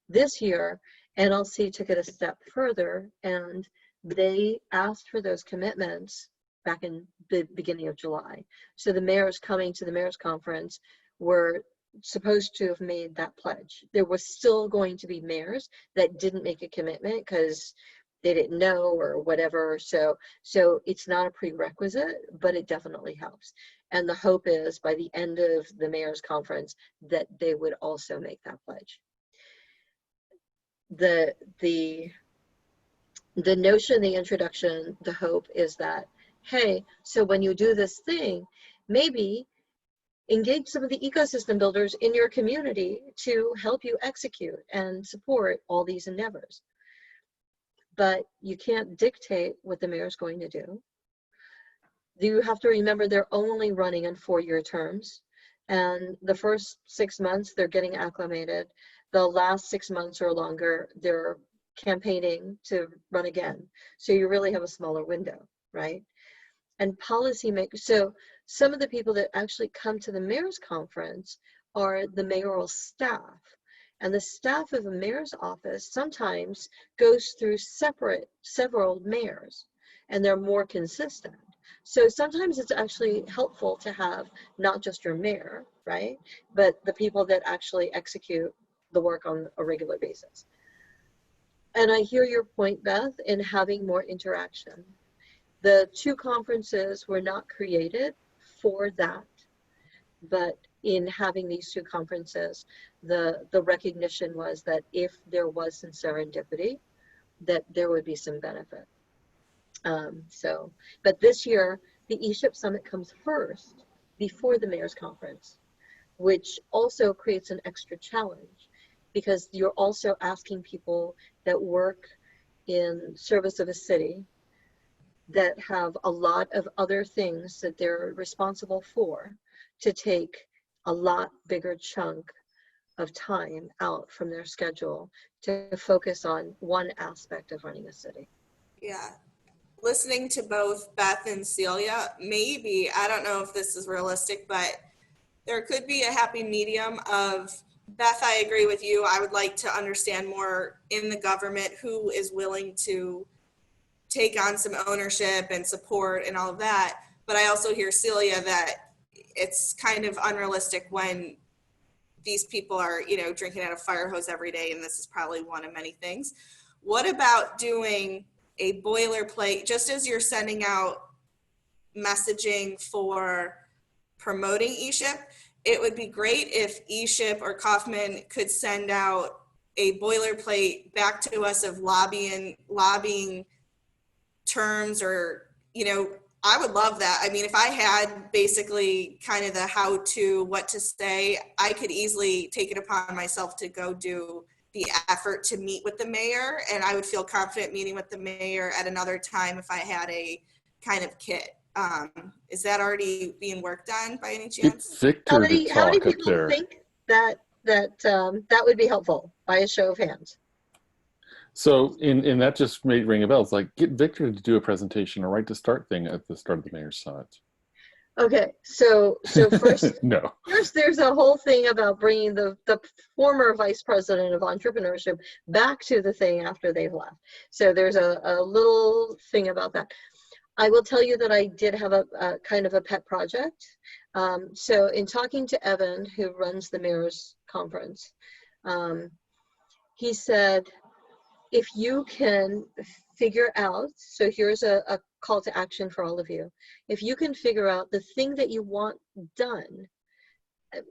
This year, NLC took it a step further, and they asked for those commitments back in the beginning of July. So the mayors coming to the mayors conference were supposed to have made that pledge. There was still going to be mayors that didn't make a commitment because they didn't know or whatever. So it's not a prerequisite, but it definitely helps. And the hope is by the end of the mayors conference that they would also make that pledge. The notion, the introduction, the hope is that, hey, so when you do this thing, maybe engage some of the ecosystem builders in your community to help you execute and support all these endeavors. But you can't dictate what the mayor's going to do. You have to remember they're only running in 4-year terms. And the first 6 months, they're getting acclimated. The last 6 months or longer, they're campaigning to run again. So you really have a smaller window, right? And policymakers, so some of the people that actually come to the mayor's conference are the mayoral staff. And the staff of a mayor's office sometimes goes through several mayors, and they're more consistent. So sometimes it's actually helpful to have not just your mayor, right, but the people that actually execute the work on a regular basis. And I hear your point, Beth, in having more interaction. The 2 conferences were not created for that, but in having these 2 conferences, the recognition was that if there was some serendipity, that there would be some benefit. But this year, the ESHIP Summit comes first before the Mayor's Conference, which also creates an extra challenge because you're also asking people that work in service of a city that have a lot of other things that they're responsible for to take a lot bigger chunk of time out from their schedule to focus on one aspect of running a city. Yeah. Listening to both Beth and Celia, maybe, I don't know if this is realistic, but there could be a happy medium of, Beth, I agree with you. I would like to understand more in the government who is willing to take on some ownership and support and all of that. But I also hear Celia that it's kind of unrealistic when these people are, you know, drinking out of a fire hose every day, and this is probably one of many things. What about doing a boilerplate, just as you're sending out messaging for promoting ESHIP? It would be great if ESHIP or Kauffman could send out a boilerplate back to us of lobbying terms, or, you know, I would love that. I mean, if I had basically kind of the how-to, what to say, I could easily take it upon myself to go do the effort to meet with the mayor, and I would feel confident meeting with the mayor at another time if I had a kind of kit. Is that already being worked on by any chance? Get Victor How many to talk up people there. think that would be helpful by a show of hands? So, and that just made ring a bell. It's like, get Victor to do a presentation, a right to start thing at the start of the Mayor's Summit. Okay, so first, No. First, there's a whole thing about bringing the former vice president of entrepreneurship back to the thing after they've left. So there's a little thing about that. I will tell you that I did have a kind of a pet project. So in talking to Evan, who runs the Mayor's Conference, he said, if you can figure out, so here's a call to action for all of you. If you can figure out the thing that you want done,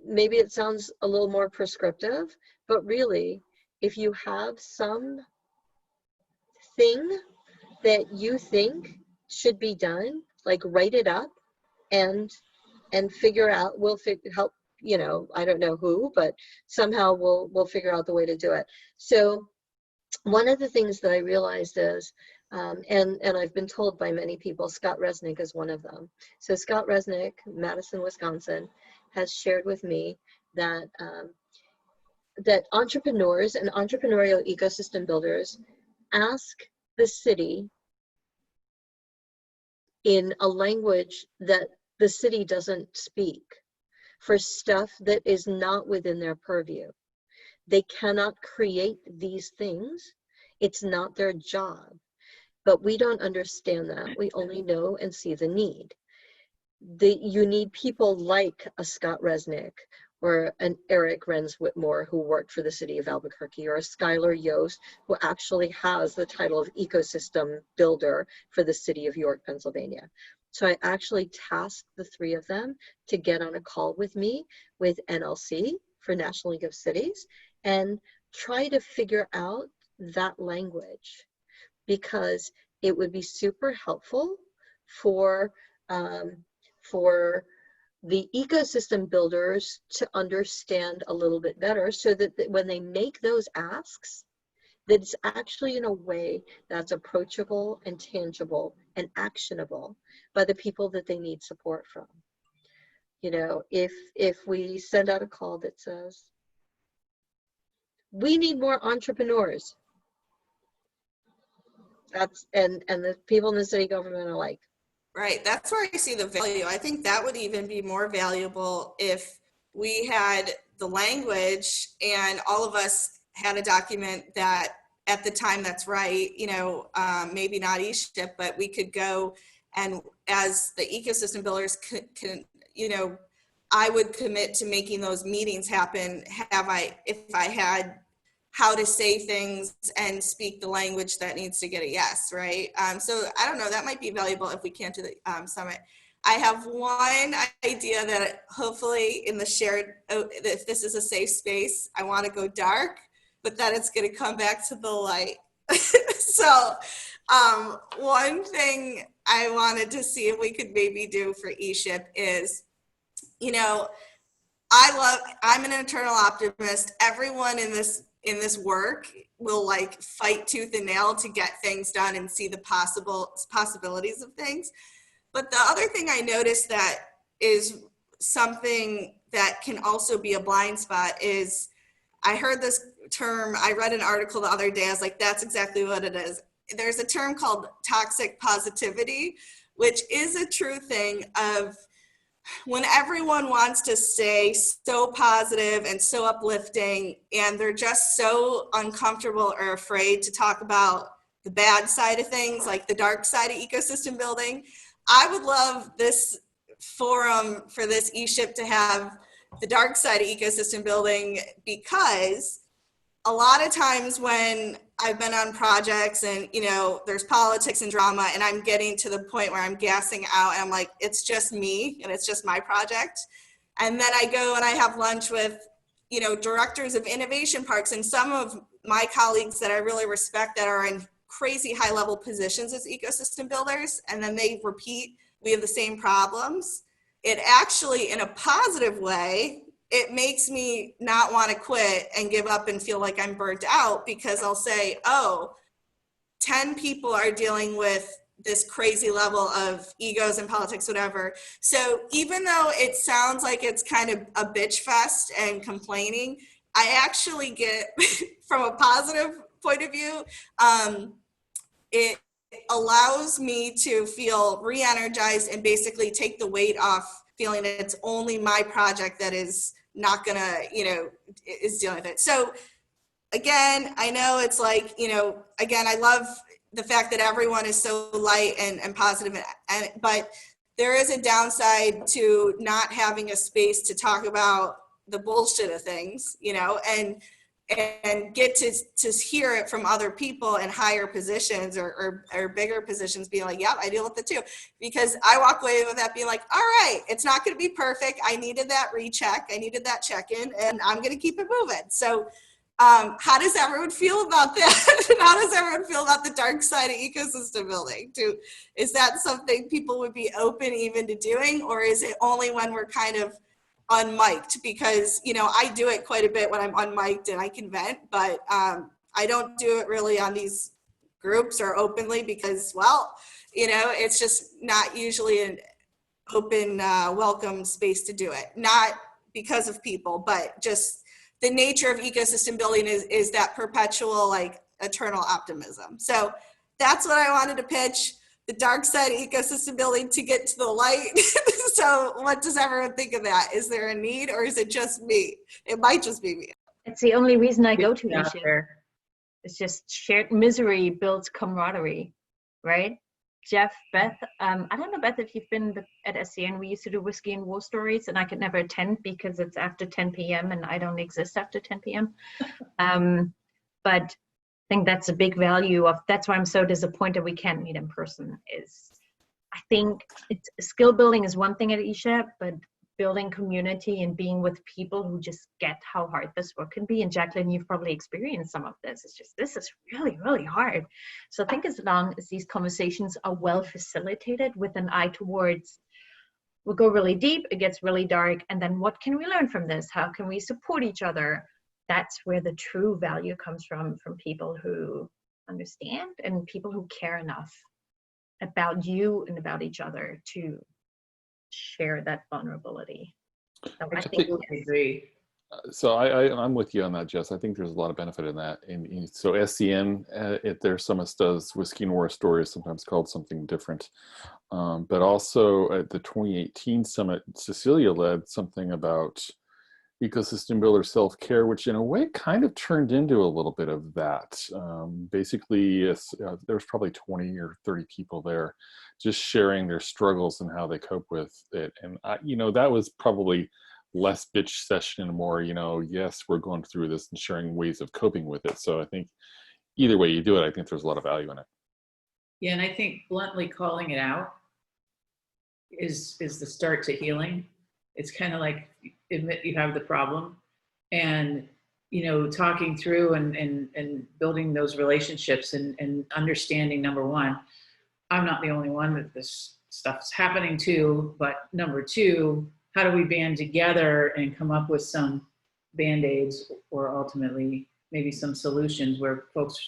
maybe it sounds a little more prescriptive, but really, if you have some thing that you think should be done, like write it up and figure out, we'll help you know, I don't know who, but somehow we'll figure out the way to do it. So one of the things that I realized is, and I've been told by many people, Scott Resnick is one of them. So Scott Resnick, Madison, Wisconsin, has shared with me that that entrepreneurs and entrepreneurial ecosystem builders ask the city in a language that the city doesn't speak for stuff that is not within their purview. They cannot create these things. It's not their job. But we don't understand that. We only know and see the need. You need people like a Scott Resnick or an Eric Renz Whitmore who worked for the city of Albuquerque, or a Skylar Yost who actually has the title of ecosystem builder for the city of York, Pennsylvania. So I actually tasked the three of them to get on a call with me with NLC for National League of Cities and try to figure out that language, because it would be super helpful for the ecosystem builders to understand a little bit better, so that when they make those asks, that it's actually in a way that's approachable and tangible and actionable by the people that they need support from. You know, if we send out a call that says, we need more entrepreneurs, that's, and the people in the city government are like, Right, that's where I see the value. I think that would even be more valuable if we had the language and all of us had a document that at the time that's right, you know, maybe not ESHIP, but we could go and as the ecosystem builders can, you know, I would commit to making those meetings happen if I had how to say things and speak the language that needs to get a yes, right? So I don't know, that might be valuable if we can't do the summit. I have one idea that hopefully in the shared, if this is a safe space, I want to go dark, but that it's going to come back to the light. So one thing I wanted to see if we could maybe do for ESHIP is, you know, I'm an eternal optimist. Everyone in this work will like fight tooth and nail to get things done and see the possibilities of things. But the other thing I noticed that is something that can also be a blind spot is, I heard this term, I read an article the other day, I was like, that's exactly what it is. There's a term called toxic positivity, which is a true thing of when everyone wants to stay so positive and so uplifting, and they're just so uncomfortable or afraid to talk about the bad side of things, like the dark side of ecosystem building. I would love this forum for this ESHIP to have the dark side of ecosystem building, because a lot of times when I've been on projects and, you know, there's politics and drama and I'm getting to the point where I'm gassing out and I'm like, it's just me and it's just my project. And then I go and I have lunch with, you know, directors of innovation parks and some of my colleagues that I really respect that are in crazy high level positions as ecosystem builders. And then they repeat, we have the same problems. It actually, in a positive way, it makes me not want to quit and give up and feel like I'm burnt out, because I'll say, oh, 10 people are dealing with this crazy level of egos and politics, whatever. So even though it sounds like it's kind of a bitch fest and complaining, I actually get, from a positive point of view, it allows me to feel re-energized and basically take the weight off feeling that it's only my project that is not gonna, you know, is dealing with it. So again, I know it's like, you know, again, I love the fact that everyone is so light and positive, but there is a downside to not having a space to talk about the bullshit of things, you know, and get to hear it from other people in higher positions or bigger positions being like, yeah, I deal with it too. Because I walk away with that being like, all right, it's not going to be perfect. I needed that recheck. I needed that check-in, and I'm going to keep it moving. So how does everyone feel about that? How does everyone feel about the dark side of ecosystem building? Is that something people would be open even to doing? Or is it only when we're kind of unmiked because, you know, I do it quite a bit when I'm unmiked and I can vent, but I don't do it really on these groups or openly because, well, you know, it's just not usually an open, welcome space to do it. Not because of people, but just the nature of ecosystem building is that perpetual, like, eternal optimism. So that's what I wanted to pitch, the dark side of ecosystem building to get to the light. So what does everyone think of that? Is there a need or is it just me? It might just be me. It's the only reason I go to Out ESHIP. there. It's just shared misery builds camaraderie, right? Jeff, Beth, I don't know, Beth, if you've been at SCN, we used to do whiskey and war stories, and I could never attend because it's after 10 p.m. and I don't exist after 10 p.m. But I think that's a big value of, that's why I'm so disappointed we can't meet in person, is I think skill building is one thing at ESHIP, but building community and being with people who just get how hard this work can be. And Jacqueline, you've probably experienced some of this. It's just, this is really, really hard. So I think as long as these conversations are well facilitated with an eye towards, we'll go really deep, it gets really dark, and then what can we learn from this? How can we support each other? That's where the true value comes from people who understand and people who care enough about you and about each other to share that vulnerability. So I think I agree. So I'm with you on that, Jess. I think there's a lot of benefit in that. And so SCN at their summits does Whiskey and War Stories, sometimes called something different. But also at the 2018 summit, Cecilia led something about ecosystem builder self-care, which in a way kind of turned into a little bit of that. Basically, there's probably 20 or 30 people there just sharing their struggles and how they cope with it. And, you know, that was probably less bitch session and more, you know, yes, we're going through this and sharing ways of coping with it. So I think either way you do it, I think there's a lot of value in it. Yeah, and I think bluntly calling it out is the start to healing. It's kind of like admit you have the problem, and you know, talking through and building those relationships and understanding, number one, I'm not the only one that this stuff's happening to, but number two, how do we band together and come up with some band-aids or ultimately maybe some solutions where folks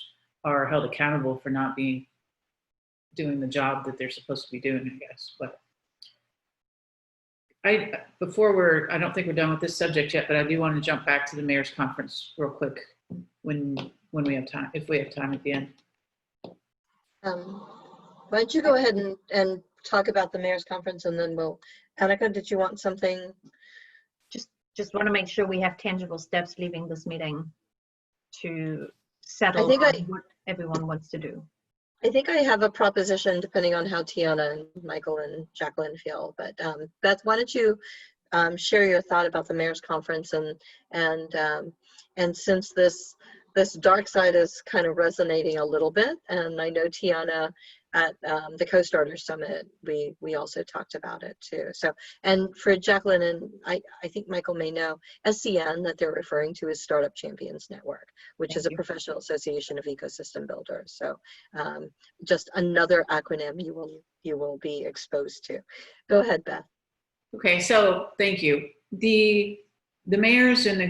are held accountable for not doing the job that they're supposed to be doing, I guess. But I don't think we're done with this subject yet, but I do want to jump back to the mayor's conference real quick when we have time, if we have time at the end. Why don't you go ahead and talk about the mayor's conference, and then we'll, Annika, did you want something? Just want to make sure we have tangible steps leaving this meeting to settle on what everyone wants to do. I think I have a proposition depending on how Tiana and Michael and Jacqueline feel, but Beth, why don't you share your thought about the mayor's conference, and since this dark side is kind of resonating a little bit, and I know Tiana at the Co-Starter Summit, we also talked about it too. So, and for Jacqueline, and I think Michael may know, SCN that they're referring to is Startup Champions Network, which is a professional association of ecosystem builders. So just another acronym you will be exposed to. Go ahead, Beth. Okay, so thank you. The mayors and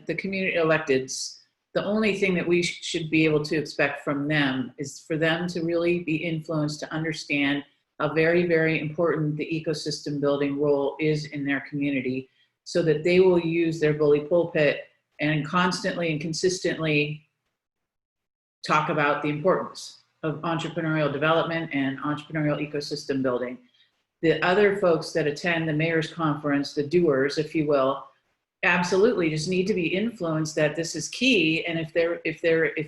the community electeds, the only thing that we should be able to expect from them is for them to really be influenced to understand how very, very important the ecosystem building role is in their community, so that they will use their bully pulpit and constantly and consistently talk about the importance of entrepreneurial development and entrepreneurial ecosystem building. The other folks that attend the mayor's conference, the doers, if you will, absolutely just need to be influenced that this is key, and if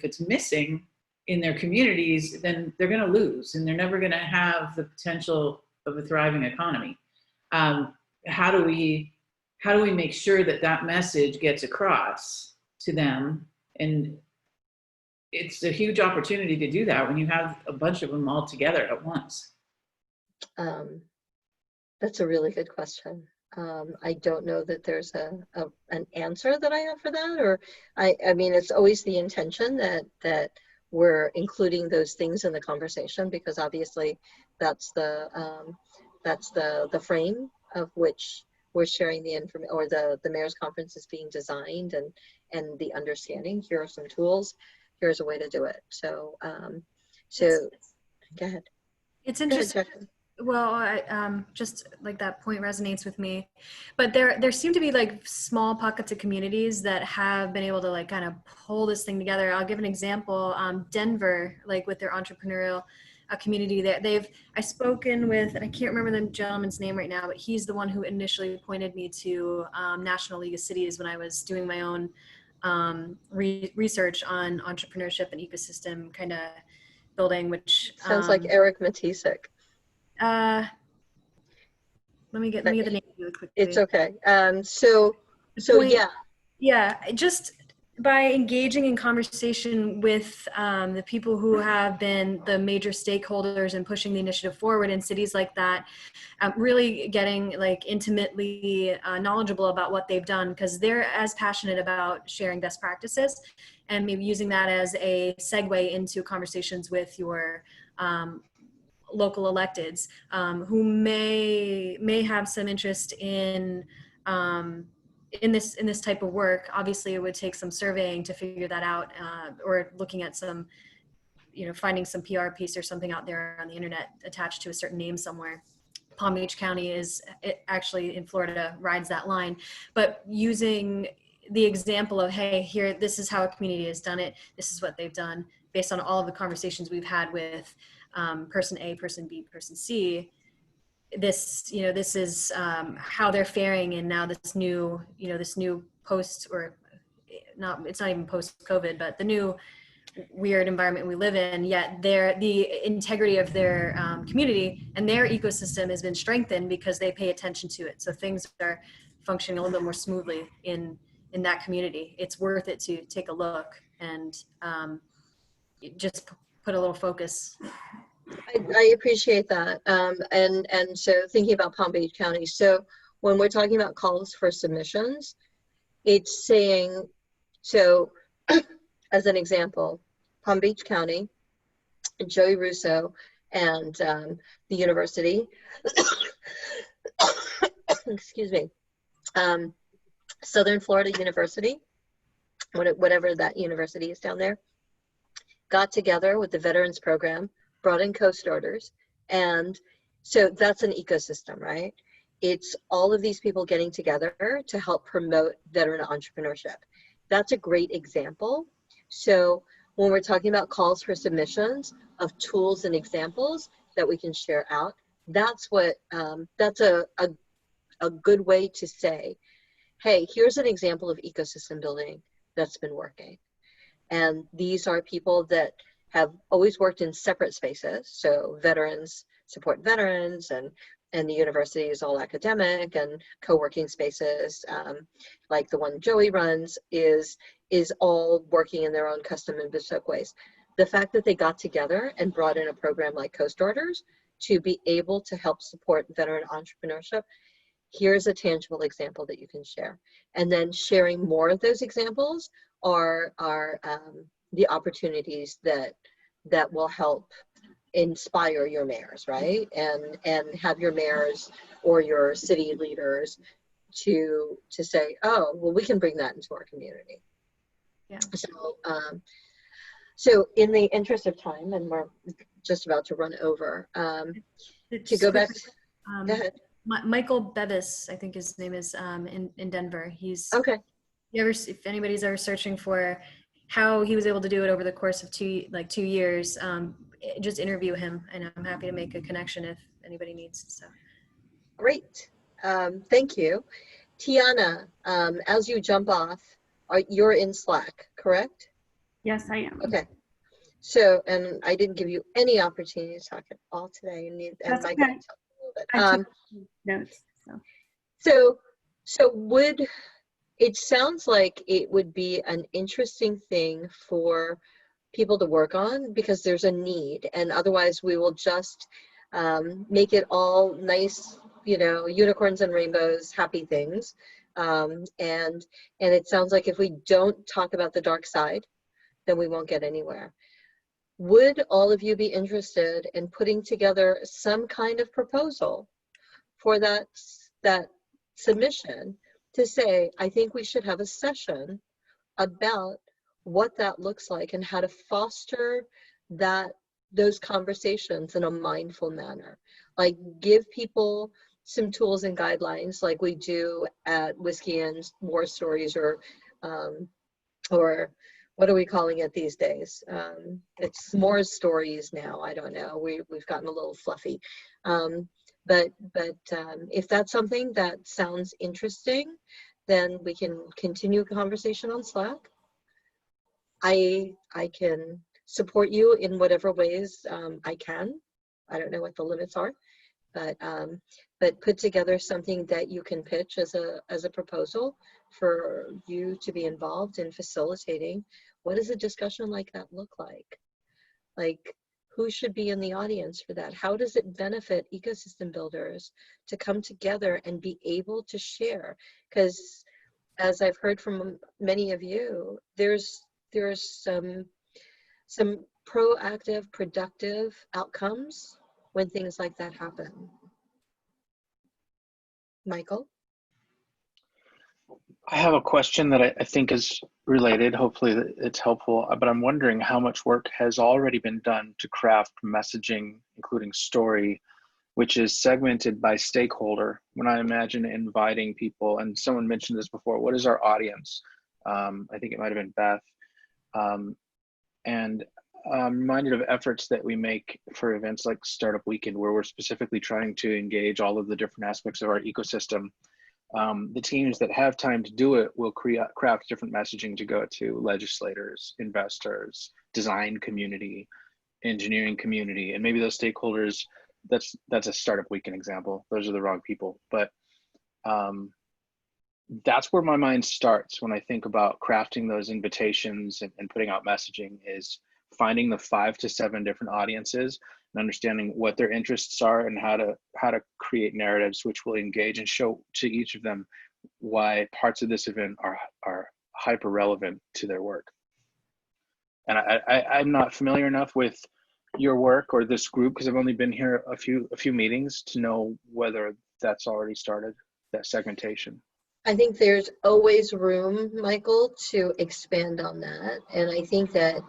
it's missing in their communities, then they're going to lose and they're never going to have the potential of a thriving economy. How do we make sure that message gets across to them? And it's a huge opportunity to do that when you have a bunch of them all together at once. That's a really good question. I don't know that there's an answer that I have for that, or I mean, it's always the intention that we're including those things in the conversation, because obviously that's the frame of which we're sharing the information, or the mayor's conference is being designed, and the understanding. Here are some tools. Here's a way to do it. So so go ahead. It's Go ahead, interesting. Jacqueline. Well, just like that point resonates with me, but there seem to be like small pockets of communities that have been able to like kind of pull this thing together. I'll give an example. Denver, like with their entrepreneurial community, that I've spoken with, and I can't remember the gentleman's name right now, but he's the one who initially pointed me to National League of Cities when I was doing my own research on entrepreneurship and ecosystem kind of building, which Sounds like Eric Matisek. let me get the name really quickly. It's okay. So point- yeah. Just by engaging in conversation with the people who have been the major stakeholders and pushing the initiative forward in cities like that, really getting like intimately knowledgeable about what they've done, because they're as passionate about sharing best practices, and maybe using that as a segue into conversations with your local electeds who may have some interest in this type of work. Obviously, it would take some surveying to figure that out, or looking at some, finding some PR piece or something out there on the internet attached to a certain name somewhere. Palm Beach County actually in Florida rides that line, but using the example of, hey, here, this is how a community has done it. This is what they've done based on all of the conversations we've had with person A, person B, person C. This is how they're faring in now this new post, or not, it's not even post-COVID, but the new weird environment we live in, yet the integrity of their community and their ecosystem has been strengthened because they pay attention to it. So things are functioning a little bit more smoothly in that community. It's worth it to take a look and just put a little focus. I appreciate that. And so thinking about Palm Beach County, so when we're talking about calls for submissions, it's saying, so as an example, Palm Beach County, Joey Russo, and the university, excuse me, Southern Florida University, whatever that university is down there, got together with the Veterans Program, brought in co-starters, and so that's an ecosystem, right? It's all of these people getting together to help promote veteran entrepreneurship. That's a great example. So when we're talking about calls for submissions of tools and examples that we can share out, that's what that's a good way to say, hey, here's an example of ecosystem building that's been working. And these are people that have always worked in separate spaces. So veterans support veterans, and the university is all academic, and co-working spaces like the one Joey runs is all working in their own custom and bespoke ways. The fact that they got together and brought in a program like Co-Starters to be able to help support veteran entrepreneurship, here's a tangible example that you can share. And then sharing more of those examples are the opportunities that will help inspire your mayors, right? And have your mayors or your city leaders to say, oh, well, we can bring that into our community. Yeah. So in the interest of time, and we're just about to run over, to go back, go ahead. Michael Bevis, I think his name is, in Denver. He's okay. If anybody's ever searching for how he was able to do it over the course of 2 years, just interview him, and I'm happy to make a connection if anybody needs. So great, thank you, Tiana. As you jump off, you're in Slack, correct? Yes, I am. Okay. So, and I didn't give you any opportunity to talk at all today, and That's Mike okay. talked a little bit. I took notes. So would it sounds like it would be an interesting thing for people to work on, because there's a need, and otherwise we will just make it all nice, unicorns and rainbows, happy things. And it sounds like if we don't talk about the dark side, then we won't get anywhere. Would all of you be interested in putting together some kind of proposal for that submission to say, I think we should have a session about what that looks like and how to foster those conversations in a mindful manner. Like give people some tools and guidelines like we do at Whiskey and War Stories, or what are we calling it these days? It's more stories now. I don't know. We've gotten a little fluffy. But if that's something that sounds interesting, then we can continue a conversation on Slack. I can support you in whatever ways I can. I don't know what the limits are, but put together something that you can pitch as a proposal for you to be involved in facilitating. What does a discussion like that look like? Like, who should be in the audience for that? How does it benefit ecosystem builders to come together and be able to share? Because as I've heard from many of you, there's some proactive, productive outcomes when things like that happen. Michael? I have a question that I think is related. Hopefully it's helpful, but I'm wondering how much work has already been done to craft messaging, including story, which is segmented by stakeholder. When I imagine inviting people, and someone mentioned this before, what is our audience? I think it might have been Beth. And I'm reminded of efforts that we make for events like Startup Weekend, where we're specifically trying to engage all of the different aspects of our ecosystem. The teams that have time to do it will craft different messaging to go to legislators, investors, design community, engineering community, and maybe those stakeholders, that's a Startup Weekend example. Those are the wrong people, but that's where my mind starts when I think about crafting those invitations and putting out messaging, is finding the 5 to 7 different audiences and understanding what their interests are and how to create narratives which will engage and show to each of them why parts of this event are hyper relevant to their work. And I'm not familiar enough with your work or this group because I've only been here a few meetings to know whether that's already started, that segmentation. I think there's always room, Michael, to expand on that. And I think that,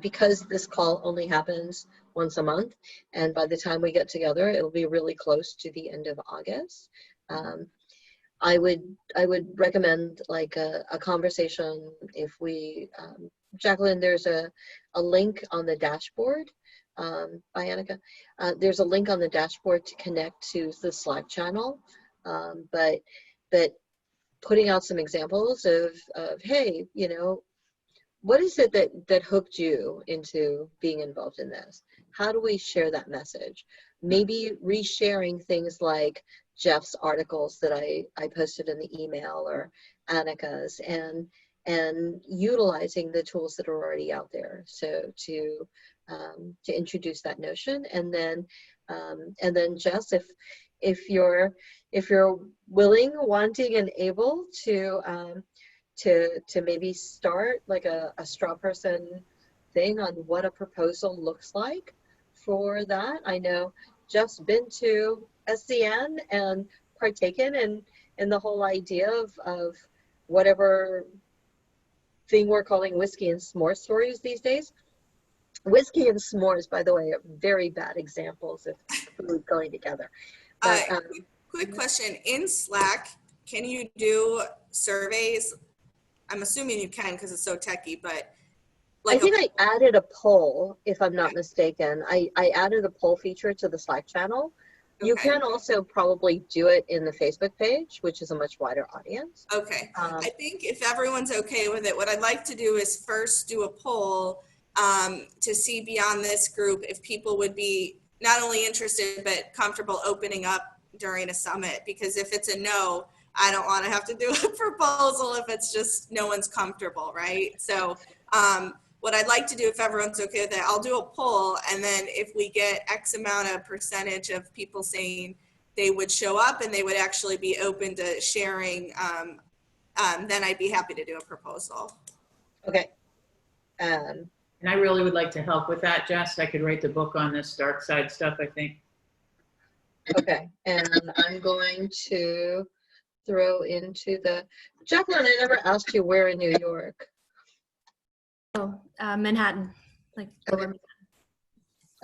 because this call only happens once a month, and by the time we get together, it'll be really close to the end of August. I would recommend like a conversation if we, Jacqueline, there's a link on the dashboard, by Annika. There's a link on the dashboard to connect to the Slack channel, but putting out some examples of hey, what is it that hooked you into being involved in this? How do we share that message? Maybe resharing things like Jeff's articles that I posted in the email, or Annika's, and utilizing the tools that are already out there. So to introduce that notion, and then Jess, if you're willing, wanting, and able to maybe start like a straw person thing on what a proposal looks like for that. I know Jeff's been to SCN and partaken in the whole idea of whatever thing we're calling Whiskey and S'more Stories these days. Whiskey and s'mores, by the way, are very bad examples of food going together. But, quick question. In Slack, can you do surveys? I'm assuming you can because it's so techy, but like I think I added a poll, if I'm not mistaken. I added a poll feature to the Slack channel. You can also probably do it in the Facebook page, which is a much wider audience. Okay. I think if everyone's okay with it, what I'd like to do is first do a poll to see beyond this group if people would be not only interested, but comfortable opening up during a summit. Because if it's a no, I don't want to have to do a proposal if it's just no one's comfortable, right? So what I'd like to do, if everyone's okay with it, I'll do a poll, and then if we get X amount of percentage of people saying they would show up and they would actually be open to sharing, then I'd be happy to do a proposal. Okay. And I really would like to help with that, Jess. I could write the book on this dark side stuff, I think. Okay, and I'm going to throw into the, Jacqueline, I never asked you where in New York. Oh, Manhattan, like lower Okay.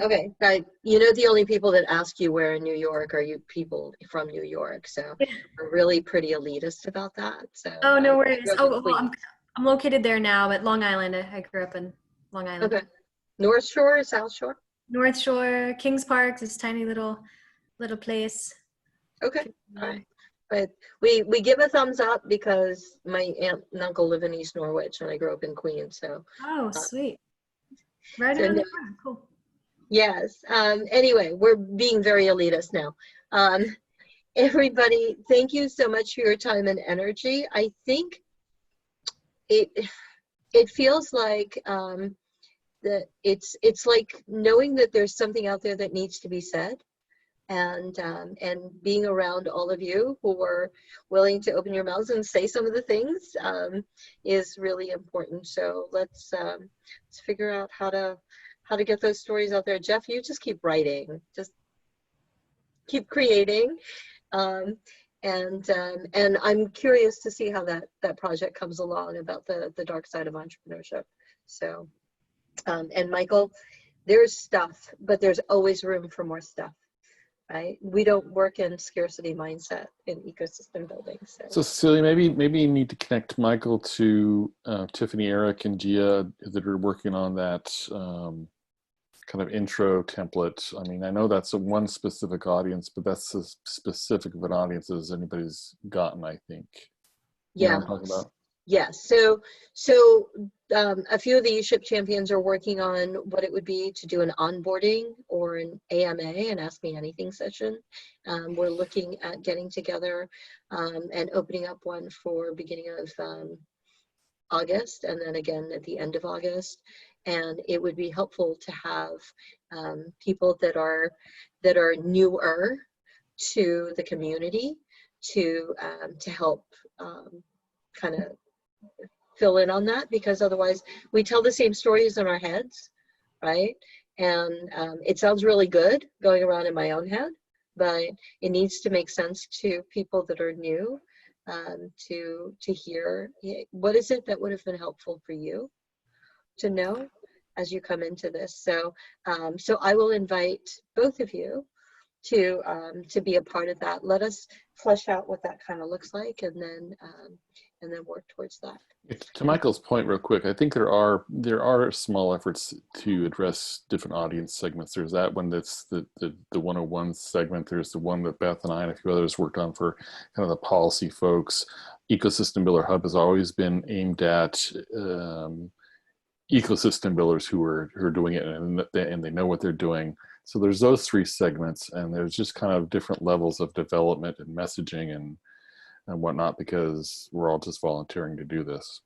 Okay, right. You know, the only people that ask you where in New York are you people from New York. So we're really pretty elitist about that. So Oh, no I worries. grew up Oh, in well, Queens. I'm located there now at Long Island. I grew up in Long Island. Okay. North Shore, South Shore? North Shore, Kings Park, this tiny little place. Okay. All right. But we give a thumbs up because my aunt and uncle live in East Norwich and I grew up in Queens. So Oh, sweet. Right so around the no, corner. Cool. yes. Anyway, we're being very elitist now. Everybody, thank you so much for your time and energy. I think it feels like that it's like knowing that there's something out there that needs to be said, and being around all of you who are willing to open your mouths and say some of the things is really important. So let's figure out how to get those stories out there. Jeff, you just keep writing, just keep creating. And I'm curious to see how that project comes along about the dark side of entrepreneurship. So, and Michael, there's stuff, but there's always room for more stuff, right? We don't work in scarcity mindset in ecosystem building. So Cecilia, maybe you need to connect Michael to Tiffany, Eric, and Gia that are working on that kind of intro template. I mean, I know that's one specific audience, but that's as specific of an audience as anybody's gotten, I think. You know Yeah. what I'm talking about? Yes. So a few of the ESHIP champions are working on what it would be to do an onboarding or an AMA, an Ask Me Anything session. We're looking at getting together and opening up one for beginning of August, and then again at the end of August. And it would be helpful to have people that are newer to the community to help kind of fill in on that, because otherwise we tell the same stories in our heads, right? And it sounds really good going around in my own head, but it needs to make sense to people that are new, to hear what is it that would have been helpful for you to know as you come into this. So so I will invite both of you to be a part of that. Let us flesh out what that kind of looks like, and then work towards that. To Michael's point, real quick, I think there are small efforts to address different audience segments. There's that one that's the 101 segment. There's the one that Beth and I and a few others worked on for kind of the policy folks. Ecosystem Builder Hub has always been aimed at ecosystem builders who are doing it, and they know what they're doing. So there's those three segments, and there's just kind of different levels of development and messaging and whatnot, because we're all just volunteering to do this.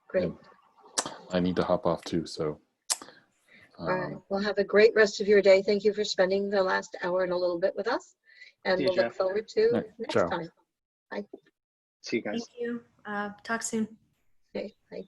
Great. I need to hop off too, so. All right. Well, have a great rest of your day. Thank you for spending the last hour and a little bit with us, and See you, we'll look Jeff. forward to Right. next Ciao. time. Bye. See you guys. Thank you. Talk soon. Okay. Bye.